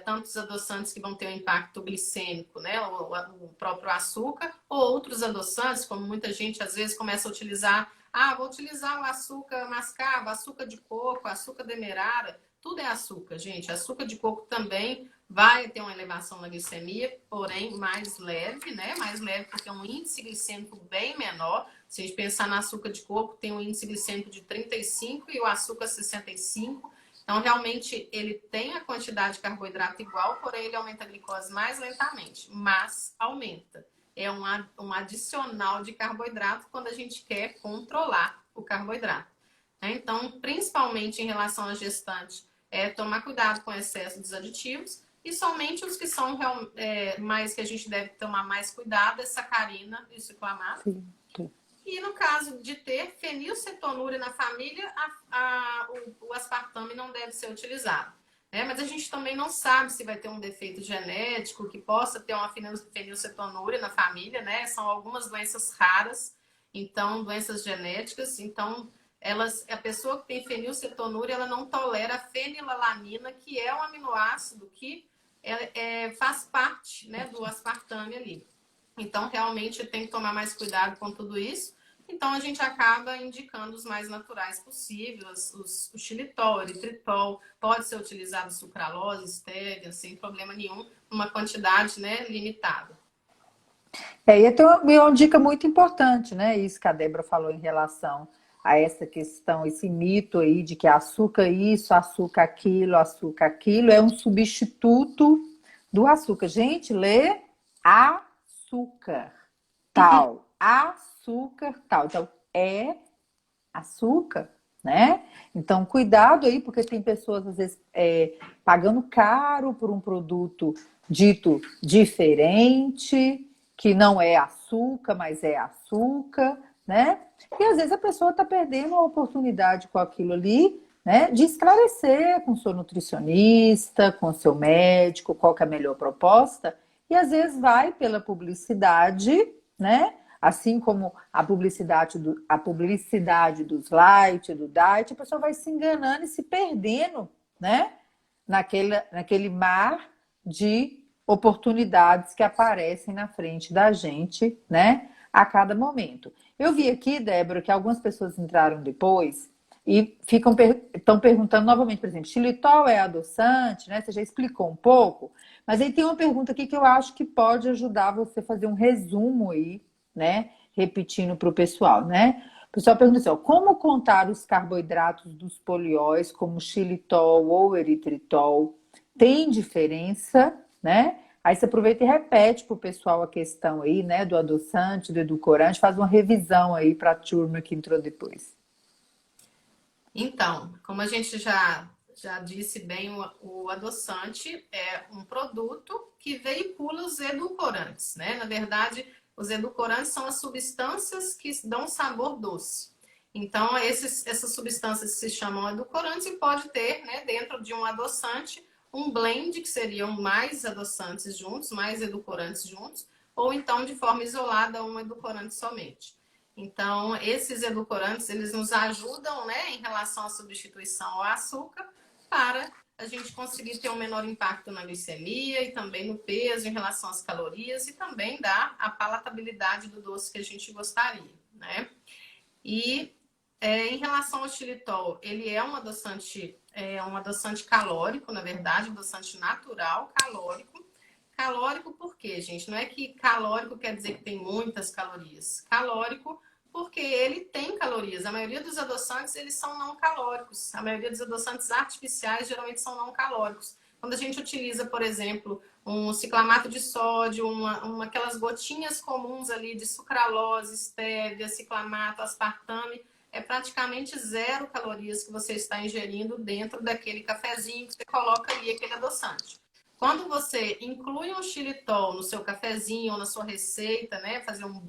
tantos adoçantes que vão ter um impacto glicêmico, né? O próprio açúcar, ou outros adoçantes, como muita gente às vezes começa a utilizar. Ah, vou utilizar o açúcar mascavo, açúcar de coco, açúcar demerara. Tudo é açúcar, gente. Açúcar de coco também vai ter uma elevação na glicemia, porém mais leve, né? Mais leve porque é um índice glicêmico bem menor. Se a gente pensar no açúcar de coco, tem um índice glicêmico de 35 e o açúcar 65. Então, realmente, ele tem a quantidade de carboidrato igual, porém ele aumenta a glicose mais lentamente, mas aumenta. É um adicional de carboidrato quando a gente quer controlar o carboidrato. Então, principalmente em relação à gestante, tomar cuidado com o excesso dos aditivos e somente os que são mais que a gente deve tomar mais cuidado é sacarina e ciclamato. Sim. E no caso de ter fenilcetonúria na família, o aspartame não deve ser utilizado. Né? Mas a gente também não sabe se vai ter um defeito genético que possa ter uma fenilcetonúria na família, né? São algumas doenças raras, então, doenças genéticas. Então, a pessoa que tem fenilcetonúria, ela não tolera a fenilalanina, que é um aminoácido que faz parte, né, do aspartame ali. Então, realmente, tem que tomar mais cuidado com tudo isso. Então, a gente acaba indicando os mais naturais possíveis, o xilitol, o eritritol, pode ser utilizado sucralose, stevia, sem problema nenhum, uma quantidade, né, limitada. E tem uma dica muito importante, né? Isso que a Débora falou em relação a essa questão, esse mito aí de que açúcar isso, açúcar aquilo, é um substituto do açúcar. Gente, lê açúcar tal, açúcar tal. Então, é açúcar, né? Então, cuidado aí, porque tem pessoas, às vezes, pagando caro por um produto dito diferente, que não é açúcar, mas é açúcar, né? E às vezes a pessoa está perdendo a oportunidade com aquilo ali, né? De esclarecer com o seu nutricionista, com o seu médico, qual que é a melhor proposta, e às vezes vai pela publicidade, né? Assim como a publicidade dos light, do diet, a pessoa vai se enganando e se perdendo, né? Naquele mar de oportunidades que aparecem na frente da gente, né? A cada momento. Eu vi aqui, Débora, que algumas pessoas entraram depois e estão perguntando novamente, por exemplo, xilitol é adoçante, né? Você já explicou um pouco, mas aí tem uma pergunta aqui que eu acho que pode ajudar você a fazer um resumo aí, né? Repetindo para o pessoal, né? O pessoal pergunta assim, ó, como contar os carboidratos dos polióis, como xilitol ou eritritol? Tem diferença, né? Aí você aproveita e repete para o pessoal a questão aí, né? Do adoçante, do edulcorante, faz uma revisão aí para a turma que entrou depois. Então, como a gente já disse bem, o adoçante é um produto que veicula os edulcorantes, né? Na verdade, os edulcorantes são as substâncias que dão sabor doce. Então, essas substâncias se chamam edulcorantes e pode ter, né, dentro de um adoçante, um blend, que seriam mais adoçantes juntos, mais edulcorantes juntos, ou então, de forma isolada, um edulcorante somente. Então, esses edulcorantes, eles nos ajudam, né, em relação à substituição ao açúcar, para a gente conseguir ter um menor impacto na glicemia e também no peso em relação às calorias e também dar a palatabilidade do doce que a gente gostaria, né? E em relação ao xilitol, ele é um adoçante calórico, na verdade, um adoçante natural, calórico. Calórico por quê, gente? Não é que calórico quer dizer que tem muitas calorias. Calórico porque ele tem calorias. A maioria dos adoçantes, eles são não calóricos. A maioria dos adoçantes artificiais geralmente são não calóricos. Quando a gente utiliza, por exemplo, um ciclamato de sódio, aquelas gotinhas comuns ali de sucralose, stevia, ciclamato, aspartame, é praticamente 0 calorias que você está ingerindo dentro daquele cafezinho que você coloca ali, aquele adoçante. Quando você inclui um xilitol no seu cafezinho ou na sua receita, né,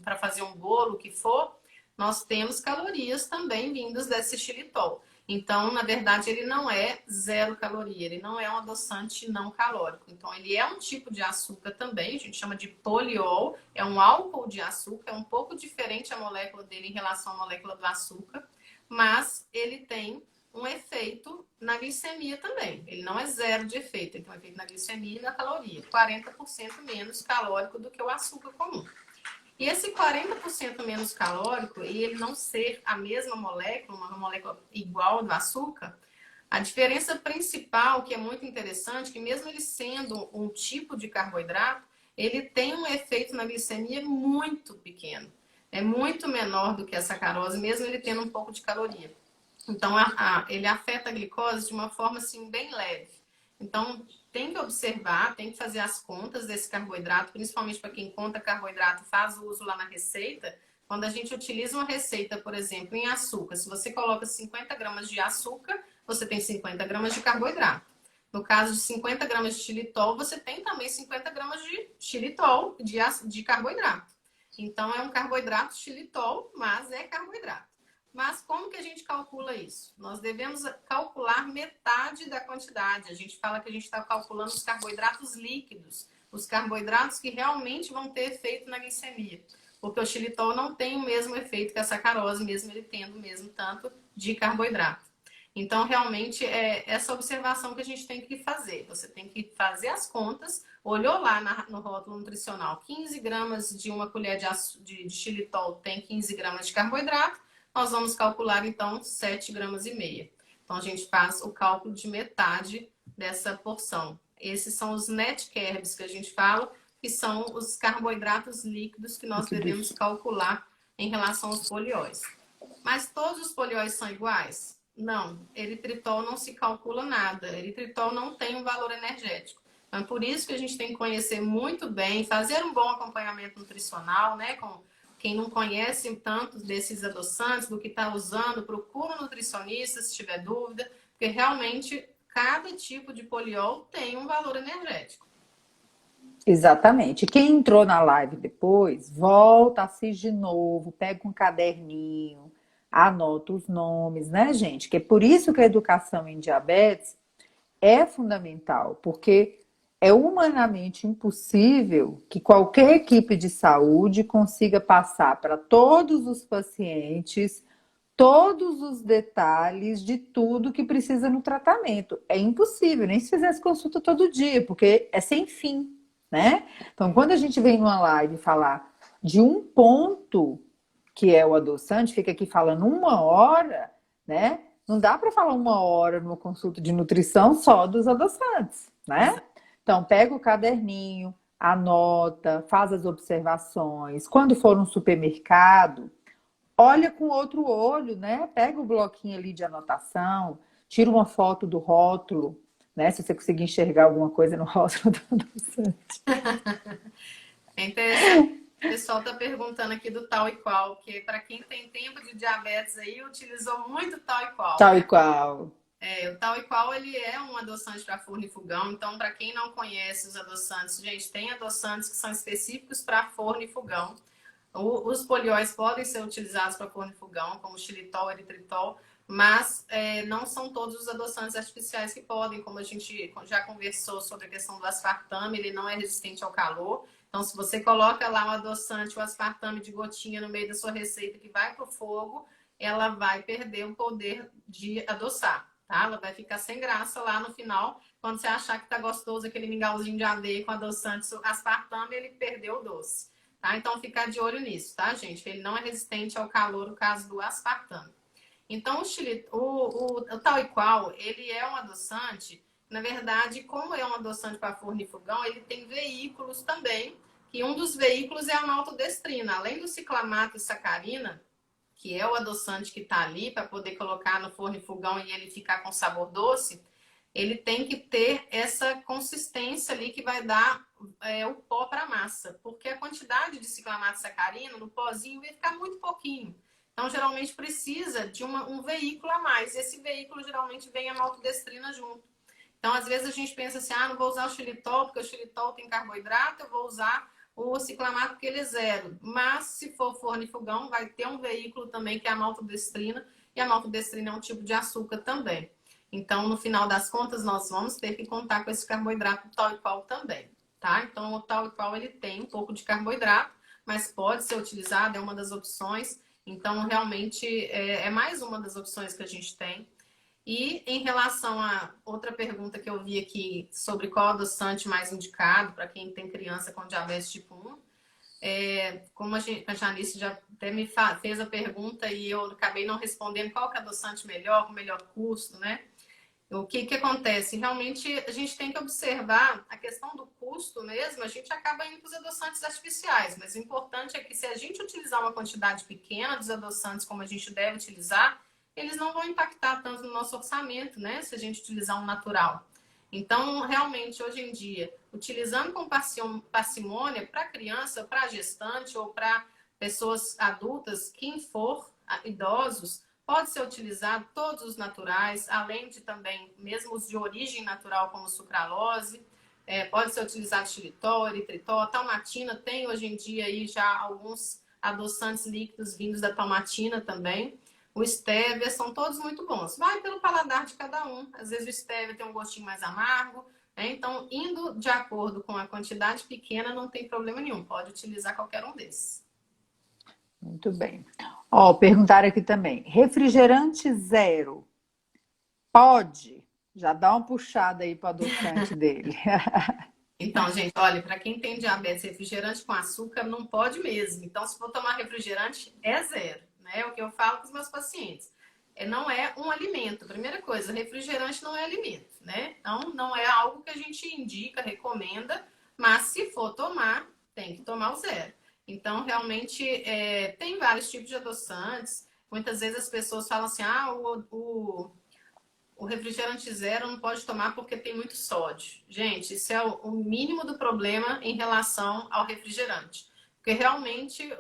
para fazer um bolo, o que for, nós temos calorias também vindas desse xilitol. Então, na verdade, ele não é 0 caloria, ele não é um adoçante não calórico. Então, ele é um tipo de açúcar também, a gente chama de poliol, é um álcool de açúcar, é um pouco diferente a molécula dele em relação à molécula do açúcar, mas ele tem um efeito na glicemia também. Ele não é 0 de efeito, ele tem um efeito na glicemia e na caloria, 40% menos calórico do que o açúcar comum. E esse 40% menos calórico, e ele não ser a mesma molécula, uma molécula igual do açúcar, a diferença principal, que é muito interessante, que mesmo ele sendo um tipo de carboidrato, ele tem um efeito na glicemia muito pequeno. É muito menor do que a sacarose, mesmo ele tendo um pouco de caloria. Então, ele afeta a glicose de uma forma assim, bem leve. Então, tem que observar, tem que fazer as contas desse carboidrato, principalmente para quem conta carboidrato e faz uso lá na receita. Quando a gente utiliza uma receita, por exemplo, em açúcar, se você coloca 50 gramas de açúcar, você tem 50 gramas de carboidrato. No caso de 50 gramas de xilitol, você tem também 50 gramas de xilitol, de carboidrato. Então, é um carboidrato xilitol, mas é carboidrato. Mas como que a gente calcula isso? Nós devemos calcular metade da quantidade. A gente fala que a gente está calculando os carboidratos líquidos, os carboidratos que realmente vão ter efeito na glicemia. Porque o xilitol não tem o mesmo efeito que a sacarose, mesmo ele tendo o mesmo tanto de carboidrato. Então, realmente, é essa observação que a gente tem que fazer. Você tem que fazer as contas, olhou lá no rótulo nutricional, 15 gramas de uma colher de xilitol tem 15 gramas de carboidrato, nós vamos calcular, então, 7,5 gramas. Então, a gente faz o cálculo de metade dessa porção. Esses são os net carbs que a gente fala, que são os carboidratos líquidos que nós devemos calcular em relação aos polióis. Mas todos os polióis são iguais? Não. Eritritol não se calcula nada. Eritritol não tem um valor energético. Então, por isso que a gente tem que conhecer muito bem, fazer um bom acompanhamento nutricional, né, com Quem não conhece tanto desses adoçantes, do que está usando, procura um nutricionista se tiver dúvida, porque realmente cada tipo de poliol tem um valor energético. Exatamente. Quem entrou na live depois, volta, assiste de novo, pega um caderninho, anota os nomes, né, gente? Que é por isso que a educação em diabetes é fundamental, porque é humanamente impossível que qualquer equipe de saúde consiga passar para todos os pacientes todos os detalhes de tudo que precisa no tratamento. É impossível, nem se fizesse consulta todo dia, porque é sem fim, né? Então, quando a gente vem numa live falar de um ponto que é o adoçante, fica aqui falando 1 hora, né? Não dá para falar 1 hora numa consulta de nutrição só dos adoçantes, né? Então, pega o caderninho, anota, faz as observações. Quando for no supermercado, olha com outro olho, né? Pega o bloquinho ali de anotação, tira uma foto do rótulo, né? Se você conseguir enxergar alguma coisa no rótulo do adoçante. É interessante. O pessoal está perguntando aqui do tal e qual, que para quem tem tempo de diabetes aí, utilizou muito tal e qual, Tal e né? qual. O tal e qual ele é um adoçante para forno e fogão. Então, para quem não conhece os adoçantes, gente, tem adoçantes que são específicos para forno e fogão. Os polióis podem ser utilizados para forno e fogão, como xilitol, eritritol, mas não são todos os adoçantes artificiais que podem, como a gente já conversou sobre a questão do aspartame, ele não é resistente ao calor. Então, se você coloca lá um adoçante, o aspartame de gotinha no meio da sua receita que vai para o fogo, ela vai perder o poder de adoçar, tá? Ela vai ficar sem graça lá no final, quando você achar que tá gostoso aquele mingauzinho de aveia com adoçante aspartame, ele perdeu o doce. Tá? Então, ficar de olho nisso, tá, gente? Ele não é resistente ao calor, no caso do aspartame. Então, o tal e qual, ele é um adoçante, na verdade, como é um adoçante para forno e fogão, ele tem veículos também, que um dos veículos é a maltodestrina. Além do ciclamato e sacarina, que é o adoçante que está ali para poder colocar no forno e fogão e ele ficar com sabor doce, ele tem que ter essa consistência ali que vai dar o pó para a massa, porque a quantidade de ciclamato sacarina no pozinho vai ficar muito pouquinho. Então, geralmente precisa de um veículo a mais. E esse veículo geralmente vem a maltodestrina junto. Então, às vezes a gente pensa assim, não vou usar o xilitol, porque o xilitol tem carboidrato, eu vou usar o ciclamato porque ele é zero. Mas, se for forno e fogão, vai ter um veículo também que é a maltodestrina, e a maltodestrina é um tipo de açúcar também. Então, no final das contas, nós vamos ter que contar com esse carboidrato tal e qual também, tá? Então, o tal e qual ele tem um pouco de carboidrato, mas pode ser utilizado, é uma das opções. Então, realmente, é mais uma das opções que a gente tem. E em relação a outra pergunta que eu vi aqui sobre qual adoçante mais indicado para quem tem criança com diabetes tipo 1, como a Janice já até me fez a pergunta e eu acabei não respondendo qual que é adoçante melhor, com melhor custo, né? O que que acontece? Realmente a gente tem que observar a questão do custo mesmo, a gente acaba indo para os adoçantes artificiais, mas o importante é que se a gente utilizar uma quantidade pequena dos adoçantes como a gente deve utilizar, eles não vão impactar tanto no nosso orçamento, né? Se a gente utilizar um natural. Então, realmente, hoje em dia, utilizando com parcimônia para criança, para gestante ou para pessoas adultas, quem for, idosos, pode ser utilizado todos os naturais, além de também mesmo os de origem natural, como sucralose. Pode ser utilizado xilitol, eritritol, a talmatina tem hoje em dia aí já alguns adoçantes líquidos vindos da talmatina também. O stevia, são todos muito bons. Vai pelo paladar de cada um. Às vezes o stevia tem um gostinho mais amargo, né? Então, indo de acordo com a quantidade pequena, não tem problema nenhum. Pode utilizar qualquer um desses. Muito bem. Ó, perguntaram aqui também. Refrigerante zero. Pode? Já dá uma puxada aí para o adoçante dele. Então, gente, olha, para quem tem diabetes, refrigerante com açúcar não pode mesmo. Então, se for tomar refrigerante, é zero, né? É o que eu falo com os meus pacientes. Não é um alimento. Primeira coisa, refrigerante não é alimento, né? Então, não é algo que a gente indica, recomenda, mas se for tomar, tem que tomar o zero. Então, realmente, tem vários tipos de adoçantes. Muitas vezes as pessoas falam assim, o refrigerante zero não pode tomar porque tem muito sódio. Gente, isso é o mínimo do problema em relação ao refrigerante. Porque realmente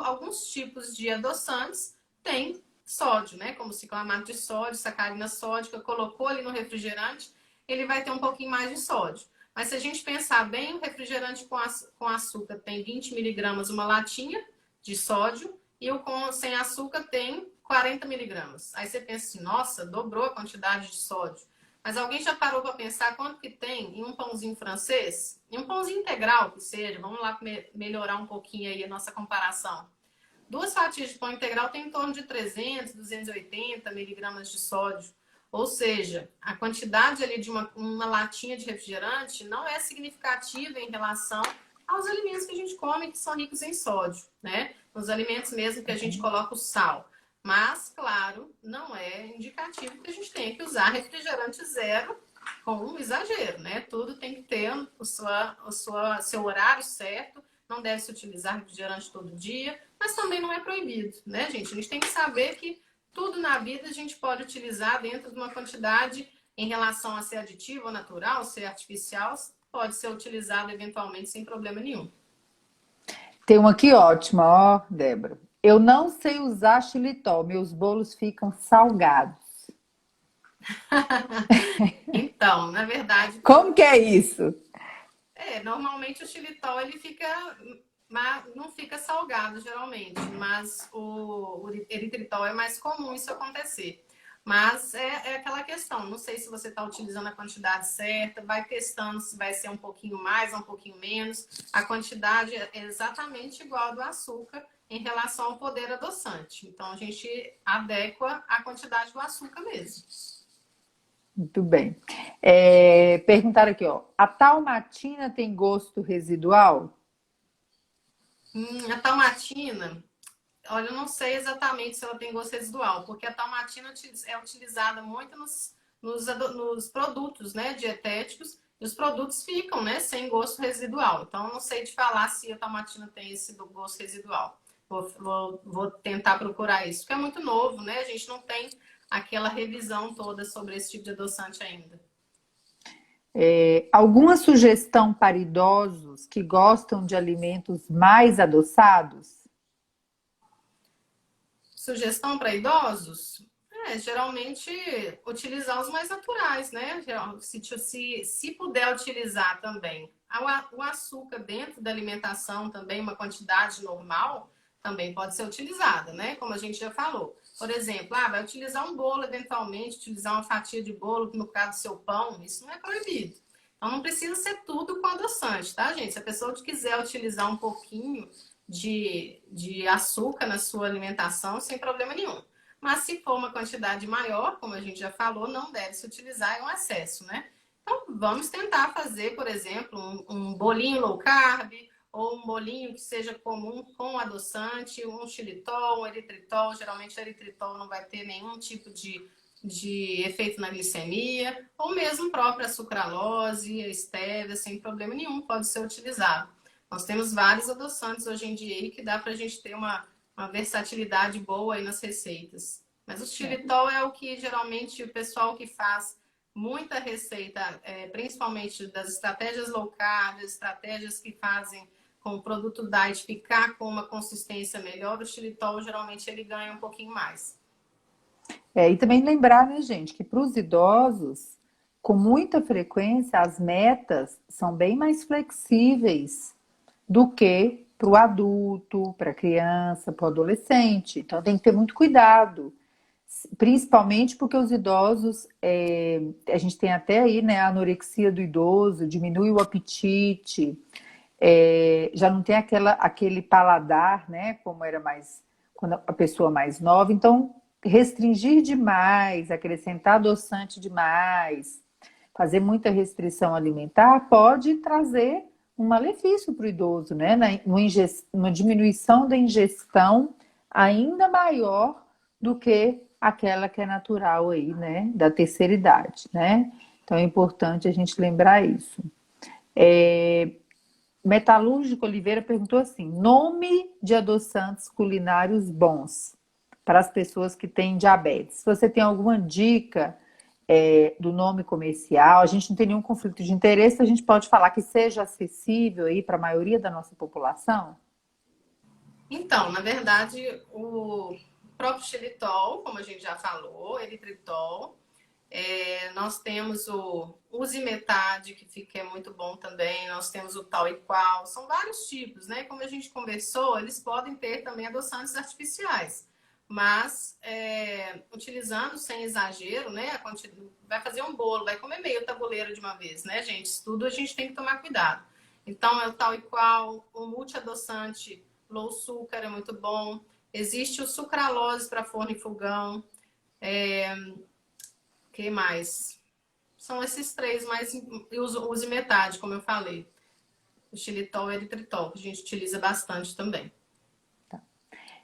alguns tipos de adoçantes têm sódio, né? Como ciclamato de sódio, sacarina sódica, colocou ali no refrigerante, ele vai ter um pouquinho mais de sódio. Mas se a gente pensar bem, o refrigerante com açúcar tem 20 miligramas uma latinha de sódio e o sem açúcar tem 40 miligramas. Aí você pensa assim, nossa, dobrou a quantidade de sódio. Mas alguém já parou para pensar quanto que tem em um pãozinho francês? Em um pãozinho integral que seja, vamos lá melhorar um pouquinho aí a nossa comparação. 2 fatias de pão integral tem em torno de 300, 280 miligramas de sódio. Ou seja, a quantidade ali de uma latinha de refrigerante não é significativa em relação aos alimentos que a gente come que são ricos em sódio, né? Nos alimentos mesmo que a gente coloca o sal. Mas, claro, não é indicativo que a gente tenha que usar refrigerante zero com um exagero, né? Tudo tem que ter seu horário certo, não deve se utilizar refrigerante todo dia, mas também não é proibido, né, gente? A gente tem que saber que tudo na vida a gente pode utilizar dentro de uma quantidade em relação a ser aditivo ou natural, ser artificial, pode ser utilizado eventualmente sem problema nenhum. Tem uma aqui ótima, ó, Débora. Eu não sei usar xilitol, meus bolos ficam salgados. Então, na verdade, Como que é isso? normalmente o xilitol ele fica, não fica salgado geralmente, mas o eritritol é mais comum isso acontecer. Mas é aquela questão, não sei se você está utilizando a quantidade certa, vai testando se vai ser um pouquinho mais, um pouquinho menos. A quantidade é exatamente igual do açúcar em relação ao poder adoçante. Então a gente adequa a quantidade do açúcar mesmo. Muito bem. Perguntaram aqui, ó. A talmatina tem gosto residual? A talmatina, olha, eu não sei exatamente se ela tem gosto residual, porque a talmatina é utilizada muito nos produtos, né, dietéticos, e os produtos ficam, né, sem gosto residual. Então, eu não sei te falar se a talmatina tem esse gosto residual. Vou tentar procurar isso, porque é muito novo, né? A gente não tem aquela revisão toda sobre esse tipo de adoçante ainda. Alguma sugestão para idosos que gostam de alimentos mais adoçados? Sugestão para idosos? Geralmente utilizar os mais naturais, né? Se puder utilizar também o açúcar dentro da alimentação, também uma quantidade normal, também pode ser utilizada, né? Como a gente já falou. Por exemplo, vai utilizar um bolo eventualmente, utilizar uma fatia de bolo no caso do seu pão, isso não é proibido. Então não precisa ser tudo com adoçante, tá, gente? Se a pessoa quiser utilizar um pouquinho de açúcar na sua alimentação, sem problema nenhum. Mas se for uma quantidade maior, como a gente já falou, não deve se utilizar em um excesso, né? Então, vamos tentar fazer, por exemplo, um bolinho low carb, ou um bolinho que seja comum com adoçante, um xilitol, um eritritol. Geralmente, o eritritol não vai ter nenhum tipo de efeito na glicemia, ou mesmo própria sucralose, a estévia, sem problema nenhum, pode ser utilizado. Nós temos vários adoçantes hoje em dia aí que dá para a gente ter uma versatilidade boa aí nas receitas. Mas o xilitol é o que geralmente o pessoal que faz muita receita, principalmente das estratégias low carb, estratégias que fazem com o produto diet ficar com uma consistência melhor, o xilitol geralmente ele ganha um pouquinho mais. E também lembrar, né, gente, que para os idosos, com muita frequência, as metas são bem mais flexíveis do que para o adulto, para a criança, para o adolescente. Então tem que ter muito cuidado, principalmente porque os idosos, a gente tem até aí, né, a anorexia do idoso, diminui o apetite, já não tem aquele paladar, né, como era mais quando a pessoa mais nova. Então, restringir demais, acrescentar adoçante demais, fazer muita restrição alimentar pode trazer um malefício para o idoso, né? Uma diminuição da ingestão ainda maior do que aquela que é natural aí, né? Da terceira idade, né? Então é importante a gente lembrar isso. Metalúrgico Oliveira perguntou assim: nome de adoçantes culinários bons para as pessoas que têm diabetes. Se você tem alguma dica do nome comercial, a gente não tem nenhum conflito de interesse, a gente pode falar que seja acessível aí para a maioria da nossa população? Então, na verdade, o próprio xilitol, como a gente já falou, eritritol, nós temos o Zimetade, que fica muito bom também, nós temos o tal e qual, são vários tipos, né? Como a gente conversou, eles podem ter também adoçantes artificiais, mas utilizando sem exagero, né? Vai fazer um bolo, vai comer meio tabuleiro de uma vez, né, gente? Isso tudo a gente tem que tomar cuidado. Então, é o tal e qual, o multiadoçante low açúcar é muito bom. Existe o sucralose para forno e fogão. Que mais? São esses três, mas use metade, como eu falei. O xilitol e o eritritol, que a gente utiliza bastante também.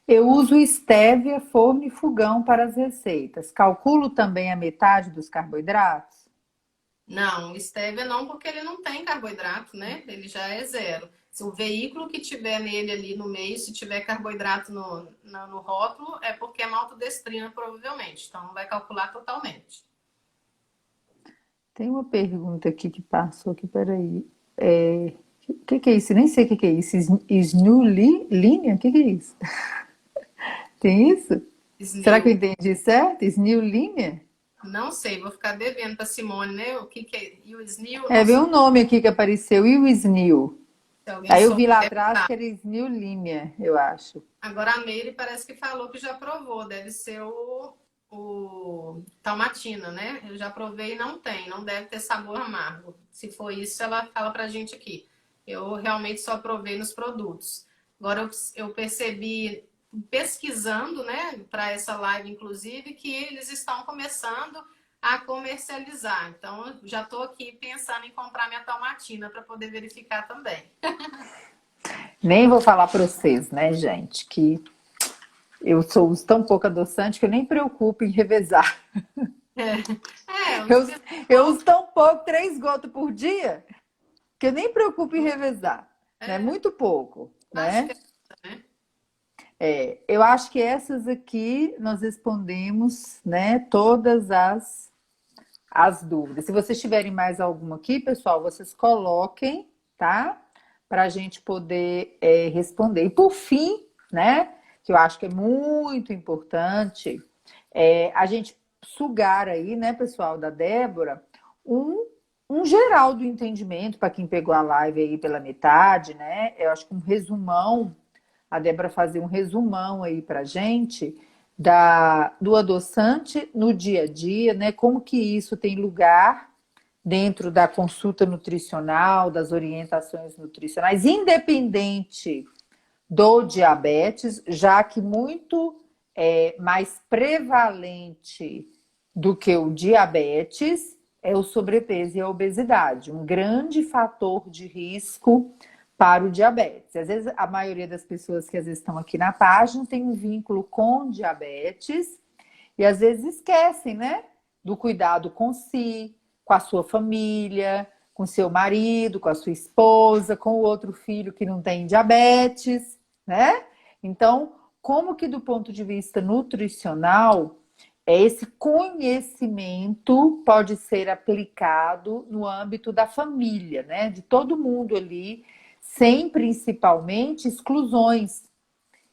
Eu uso estévia, forno e fogão para as receitas. Calculo também a metade dos carboidratos? Não, stevia não, porque ele não tem carboidrato, né? Ele já é zero. Se o veículo que tiver nele ali no meio, se tiver carboidrato no rótulo, é porque é maltodestrina, provavelmente. Então, não vai calcular totalmente. Tem uma pergunta aqui que passou aqui, peraí. Que é isso? Nem sei o que é isso. Snewlinea? O que é isso? Tem isso? Será que eu Snil. entendi certo? Snewlinea? Não sei, vou ficar devendo para Simone, né? O que é? E o Snil, É, não veio sei um nome aqui que apareceu, e o Snew. se alguém Aí eu vi souber. lá atrás que era Snewlinea, eu acho. Agora a Meire parece que falou que já provou, deve ser o Talmatina, né? Eu já provei e não tem, não deve ter sabor amargo. Se for isso, ela fala pra gente aqui. Eu realmente só provei nos produtos. Agora eu percebi, pesquisando, né, para essa live, inclusive, que eles estão começando a comercializar. Então, eu já estou aqui pensando em comprar minha Talmatina para poder verificar também. Nem vou falar para vocês, né, gente, que eu sou uso tão pouco adoçante que eu nem preocupo em revezar. Eu Eu, utilizo eu uso pouco, tão pouco, 3 gotas por dia, que eu nem preocupo em revezar, né? Muito pouco, acho que né? é, né? Eu acho que essas aqui nós respondemos, né, todas as dúvidas. Se vocês tiverem mais alguma aqui, pessoal, vocês coloquem, tá? Para a gente poder responder. E por fim, né, que eu acho que é muito importante, a gente sugar aí, né, pessoal, da Débora, um, um geral do entendimento para quem pegou a live aí pela metade, né? Eu acho que um resumão, a Débora fazer um resumão aí para gente do adoçante no dia a dia, né? Como que isso tem lugar dentro da consulta nutricional, das orientações nutricionais, independente do diabetes, já que muito mais prevalente do que o diabetes é o sobrepeso e a obesidade, um grande fator de risco para o diabetes. Às vezes, a maioria das pessoas que às vezes estão aqui na página tem um vínculo com diabetes e às vezes esquecem, né, do cuidado com si, com a sua família, com seu marido, com a sua esposa, com o outro filho que não tem diabetes, né? Então, como que do ponto de vista nutricional, esse conhecimento pode ser aplicado no âmbito da família, né? De todo mundo ali, sem principalmente exclusões,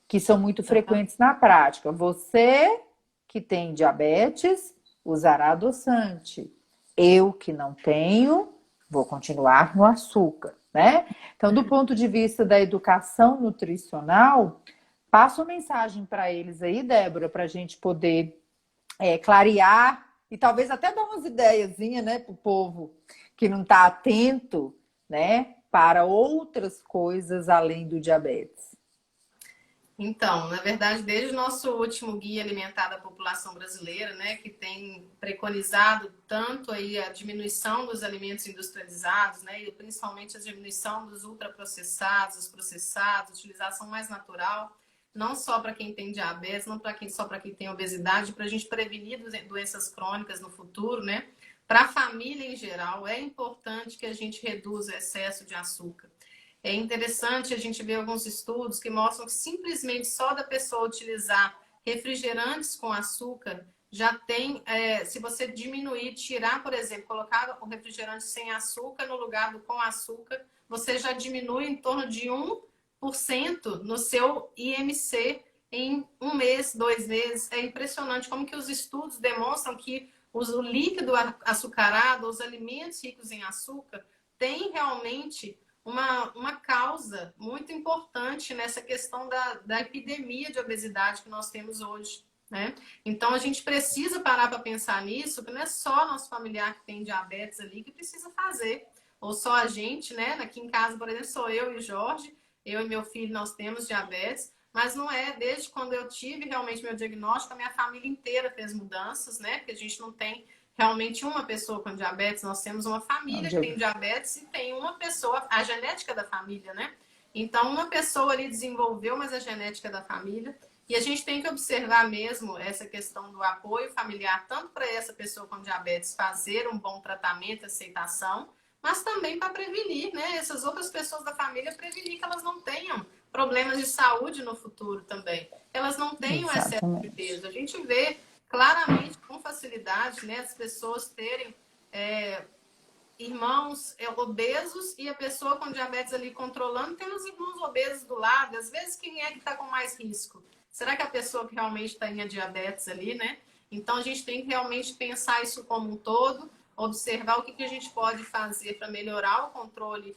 que são muito frequentes na prática. Você que tem diabetes usará adoçante. Eu que não tenho, vou continuar no açúcar, né? Então, do ponto de vista da educação nutricional, passa uma mensagem para eles aí, Débora, para a gente poder clarear e talvez até dar umas ideiazinhas, né, para o povo que não está atento, né, para outras coisas além do diabetes. Então, na verdade, desde o nosso último guia alimentar da população brasileira, né, que tem preconizado tanto aí a diminuição dos alimentos industrializados, né, e principalmente a diminuição dos ultraprocessados, os processados, utilização mais natural, não só para quem tem diabetes, não só para quem tem obesidade, para a gente prevenir doenças crônicas no futuro, né? Para a família em geral, é importante que a gente reduza o excesso de açúcar. É interessante a gente ver alguns estudos que mostram que simplesmente só da pessoa utilizar refrigerantes com açúcar já tem, se você diminuir, tirar, por exemplo, colocar o refrigerante sem açúcar no lugar do com açúcar, você já diminui em torno de no seu IMC em 1 mês, 2 meses. É impressionante como que os estudos demonstram que o líquido açucarado, os alimentos ricos em açúcar, tem realmente uma causa muito importante nessa questão da epidemia de obesidade que nós temos hoje, né? Então a gente precisa parar para pensar nisso, que não é só nosso familiar que tem diabetes ali que precisa fazer, ou só a gente, né? Aqui em casa, por exemplo, sou eu e o Jorge, eu e meu filho, nós temos diabetes, mas não é desde quando eu tive realmente meu diagnóstico, a minha família inteira fez mudanças, né? Porque a gente não tem realmente uma pessoa com diabetes, nós temos uma família que tem diabetes e tem uma pessoa, a genética da família, né? Então, uma pessoa ali desenvolveu, mas a genética da família. E a gente tem que observar mesmo essa questão do apoio familiar, tanto para essa pessoa com diabetes fazer um bom tratamento, aceitação, mas também para prevenir, né? Essas outras pessoas da família, prevenir que elas não tenham problemas de saúde no futuro também. Elas não tenham excesso de peso. A gente vê claramente, com facilidade, né, as pessoas terem irmãos obesos e a pessoa com diabetes ali controlando, tendo os irmãos obesos do lado. Às vezes, quem é que está com mais risco? Será que a pessoa que realmente está em diabetes ali, né? Então, a gente tem que realmente pensar isso como um todo, observar o que a gente pode fazer para melhorar o controle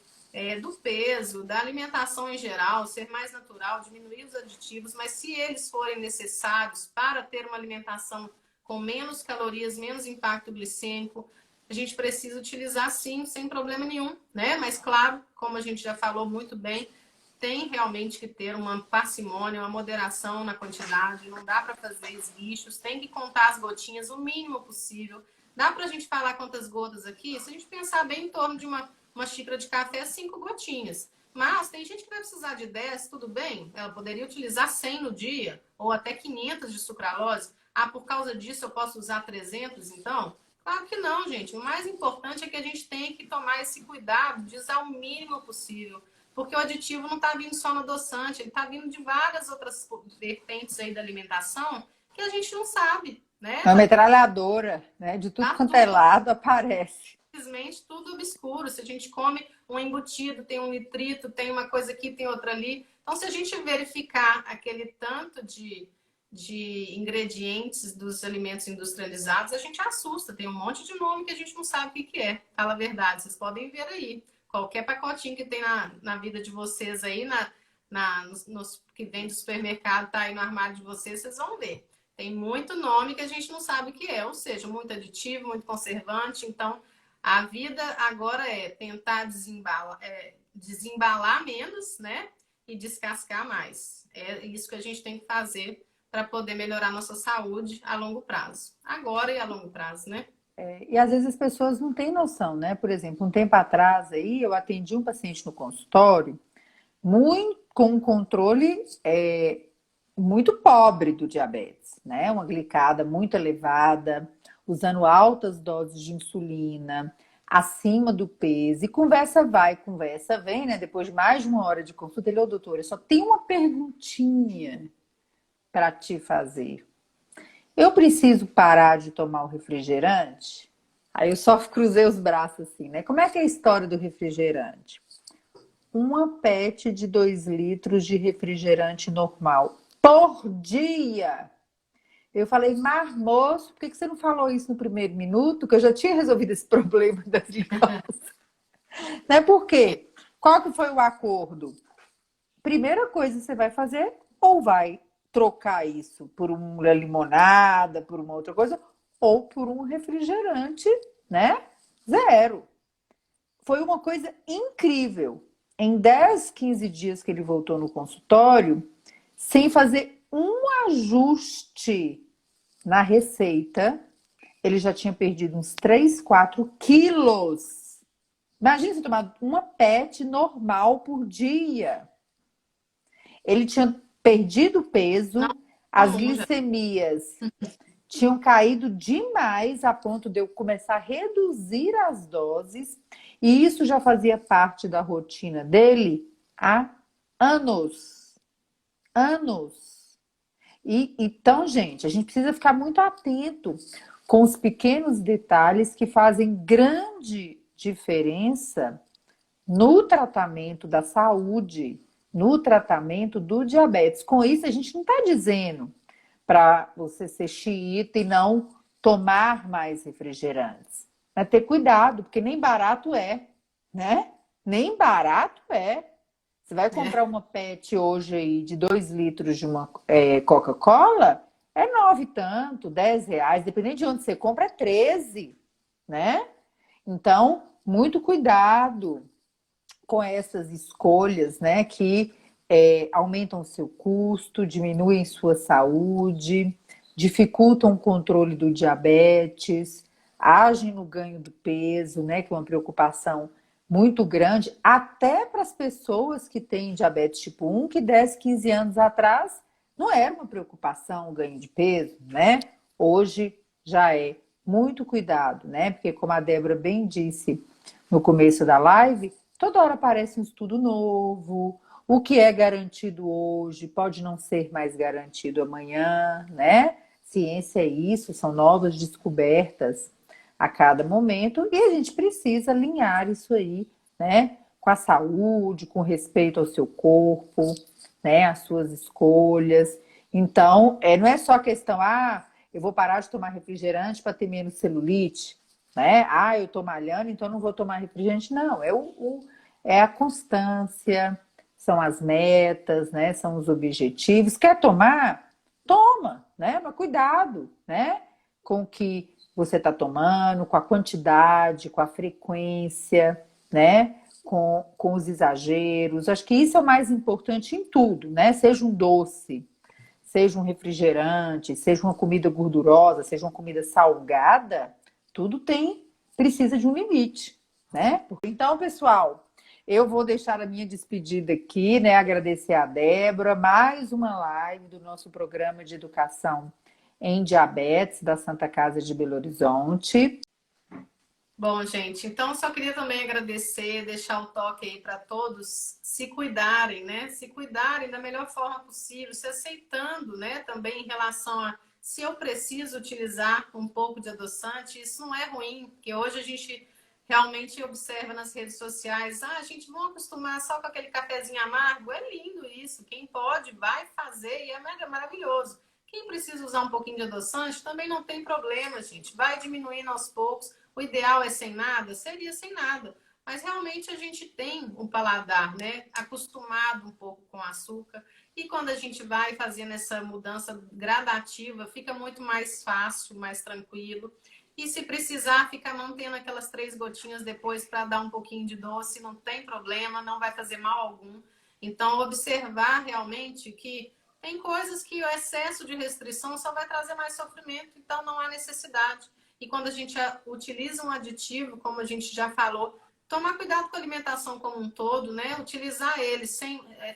do peso, da alimentação em geral, ser mais natural, diminuir os aditivos, mas se eles forem necessários para ter uma alimentação com menos calorias, menos impacto glicêmico, a gente precisa utilizar sim, sem problema nenhum, né? Mas claro, como a gente já falou muito bem, tem realmente que ter uma parcimônia, uma moderação na quantidade, não dá para fazer esguichos, tem que contar as gotinhas o mínimo possível. Dá para a gente falar quantas gotas aqui? Se a gente pensar bem em torno de uma xícara de café, 5 gotinhas. Mas tem gente que vai precisar de 10, tudo bem? Ela poderia utilizar 100 no dia, ou até 500 de sucralose. Ah, por causa disso eu posso usar 300, então? Claro que não, gente. O mais importante é que a gente tenha que tomar esse cuidado de usar o mínimo possível. Porque o aditivo não está vindo só no adoçante, ele está vindo de várias outras vertentes aí da alimentação que a gente não sabe, né? Uma metralhadora, né? De tudo quanto é lado aparece. Simplesmente tudo obscuro. Se a gente come um embutido, tem um nitrito, tem uma coisa aqui, tem outra ali. Então, se a gente verificar aquele tanto de ingredientes dos alimentos industrializados, a gente assusta. Tem um monte de nome que a gente não sabe o que é. Fala a verdade. Vocês podem ver aí. Qualquer pacotinho que tem na vida de vocês aí, que vem do supermercado, tá aí no armário de vocês, vocês vão ver. Tem muito nome que a gente não sabe o que é. Ou seja, muito aditivo, muito conservante. Então, a vida agora é tentar desembalar menos, né? E descascar mais. É isso que a gente tem que fazer para poder melhorar nossa saúde a longo prazo. Agora e a longo prazo, né? E às vezes as pessoas não têm noção, né? Por exemplo, um tempo atrás aí eu atendi um paciente no consultório com um controle muito pobre do diabetes, né? Uma glicada muito elevada, usando altas doses de insulina, acima do peso, e conversa vai, conversa vem, né? Depois de mais de 1 hora de consulta, ele, doutora, eu só tenho uma perguntinha para te fazer. Eu preciso parar de tomar o refrigerante? Aí eu só cruzei os braços assim, né? Como é que é a história do refrigerante? Uma PET de 2 litros de refrigerante normal por dia. Eu falei, mas moço, por que você não falou isso no primeiro minuto? Que eu já tinha resolvido esse problema das glicose. Né? Por quê? Qual que foi o acordo? Primeira coisa que você vai fazer, ou vai trocar isso por uma limonada, por uma outra coisa, ou por um refrigerante, né? Zero. Foi uma coisa incrível. Em 10, 15 dias que ele voltou no consultório, sem fazer um ajuste na receita, ele já tinha perdido uns 3, 4 quilos. Imagina você tomar uma PET normal por dia. Ele tinha perdido peso, as glicemias tinham caído demais a ponto de eu começar a reduzir as doses, e isso já fazia parte da rotina dele há anos. Anos. Então, gente, a gente precisa ficar muito atento com os pequenos detalhes que fazem grande diferença no tratamento da saúde no tratamento do diabetes. Com isso, a gente não está dizendo para você ser xiita e não tomar mais refrigerantes. Mas ter cuidado, porque nem barato é, né? Nem barato é. Você vai comprar uma PET hoje aí de 2 litros de uma Coca-Cola, é 9 e tanto, R$ 10, dependendo de onde você compra, é 13, né? Então, muito cuidado com essas escolhas, né, que aumentam o seu custo, diminuem sua saúde, dificultam o controle do diabetes, agem no ganho do peso, né, que é uma preocupação muito grande, até para as pessoas que têm diabetes tipo 1, que 10, 15 anos atrás não era uma preocupação o ganho de peso, né? Hoje já é. Muito cuidado, né? Porque como a Débora bem disse no começo da live, toda hora aparece um estudo novo. O que é garantido hoje pode não ser mais garantido amanhã, né? Ciência é isso, são novas descobertas a cada momento e a gente precisa alinhar isso aí, né? Com a saúde, com respeito ao seu corpo, né? As suas escolhas. Então, não é só questão, eu vou parar de tomar refrigerante para ter menos celulite, né? Eu tô malhando, então não vou tomar refrigerante. Não, é a constância, são as metas, né? São os objetivos. Quer tomar? Toma, né? Mas cuidado, né? Com o que você está tomando, com a quantidade, com a frequência, né? Com os exageros. Acho que isso é o mais importante em tudo, né? Seja um doce, seja um refrigerante, seja uma comida gordurosa, seja uma comida salgada, tudo precisa de um limite, né? Então, pessoal, eu vou deixar a minha despedida aqui, né? Agradecer a Débora, mais uma live do nosso programa de educação em diabetes da Santa Casa de Belo Horizonte. Bom, gente, então só queria também agradecer, deixar o toque aí para todos se cuidarem, né? Se cuidarem da melhor forma possível, se aceitando, né? Também em relação a se eu preciso utilizar um pouco de adoçante, isso não é ruim, porque hoje a gente realmente observa nas redes sociais, a gente vai acostumar só com aquele cafezinho amargo, é lindo isso, quem pode vai fazer e é maravilhoso. Quem precisa usar um pouquinho de adoçante também não tem problema, gente, vai diminuindo aos poucos. O ideal é sem nada? Seria sem nada. Mas realmente a gente tem um paladar, né? Acostumado um pouco com açúcar. E quando a gente vai fazendo essa mudança gradativa, fica muito mais fácil, mais tranquilo. E se precisar, ficar mantendo aquelas 3 gotinhas depois para dar um pouquinho de doce, não tem problema, não vai fazer mal algum. Então, observar realmente que tem coisas que o excesso de restrição só vai trazer mais sofrimento, então não há necessidade. E quando a gente utiliza um aditivo, como a gente já falou, tomar cuidado com a alimentação como um todo, né? Utilizar ele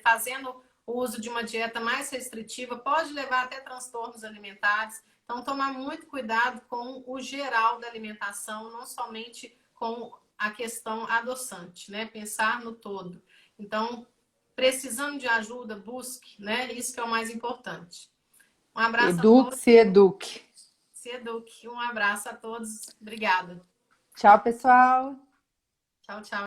fazendo o uso de uma dieta mais restritiva pode levar até transtornos alimentares. Então, tomar muito cuidado com o geral da alimentação, não somente com a questão adoçante, né? Pensar no todo. Então, precisando de ajuda, busque, né? Isso que é o mais importante. Um abraço a todos. Eduque-se, eduque. Se eduque. Um abraço a todos. Obrigada. Tchau, pessoal. Tchau, tchau.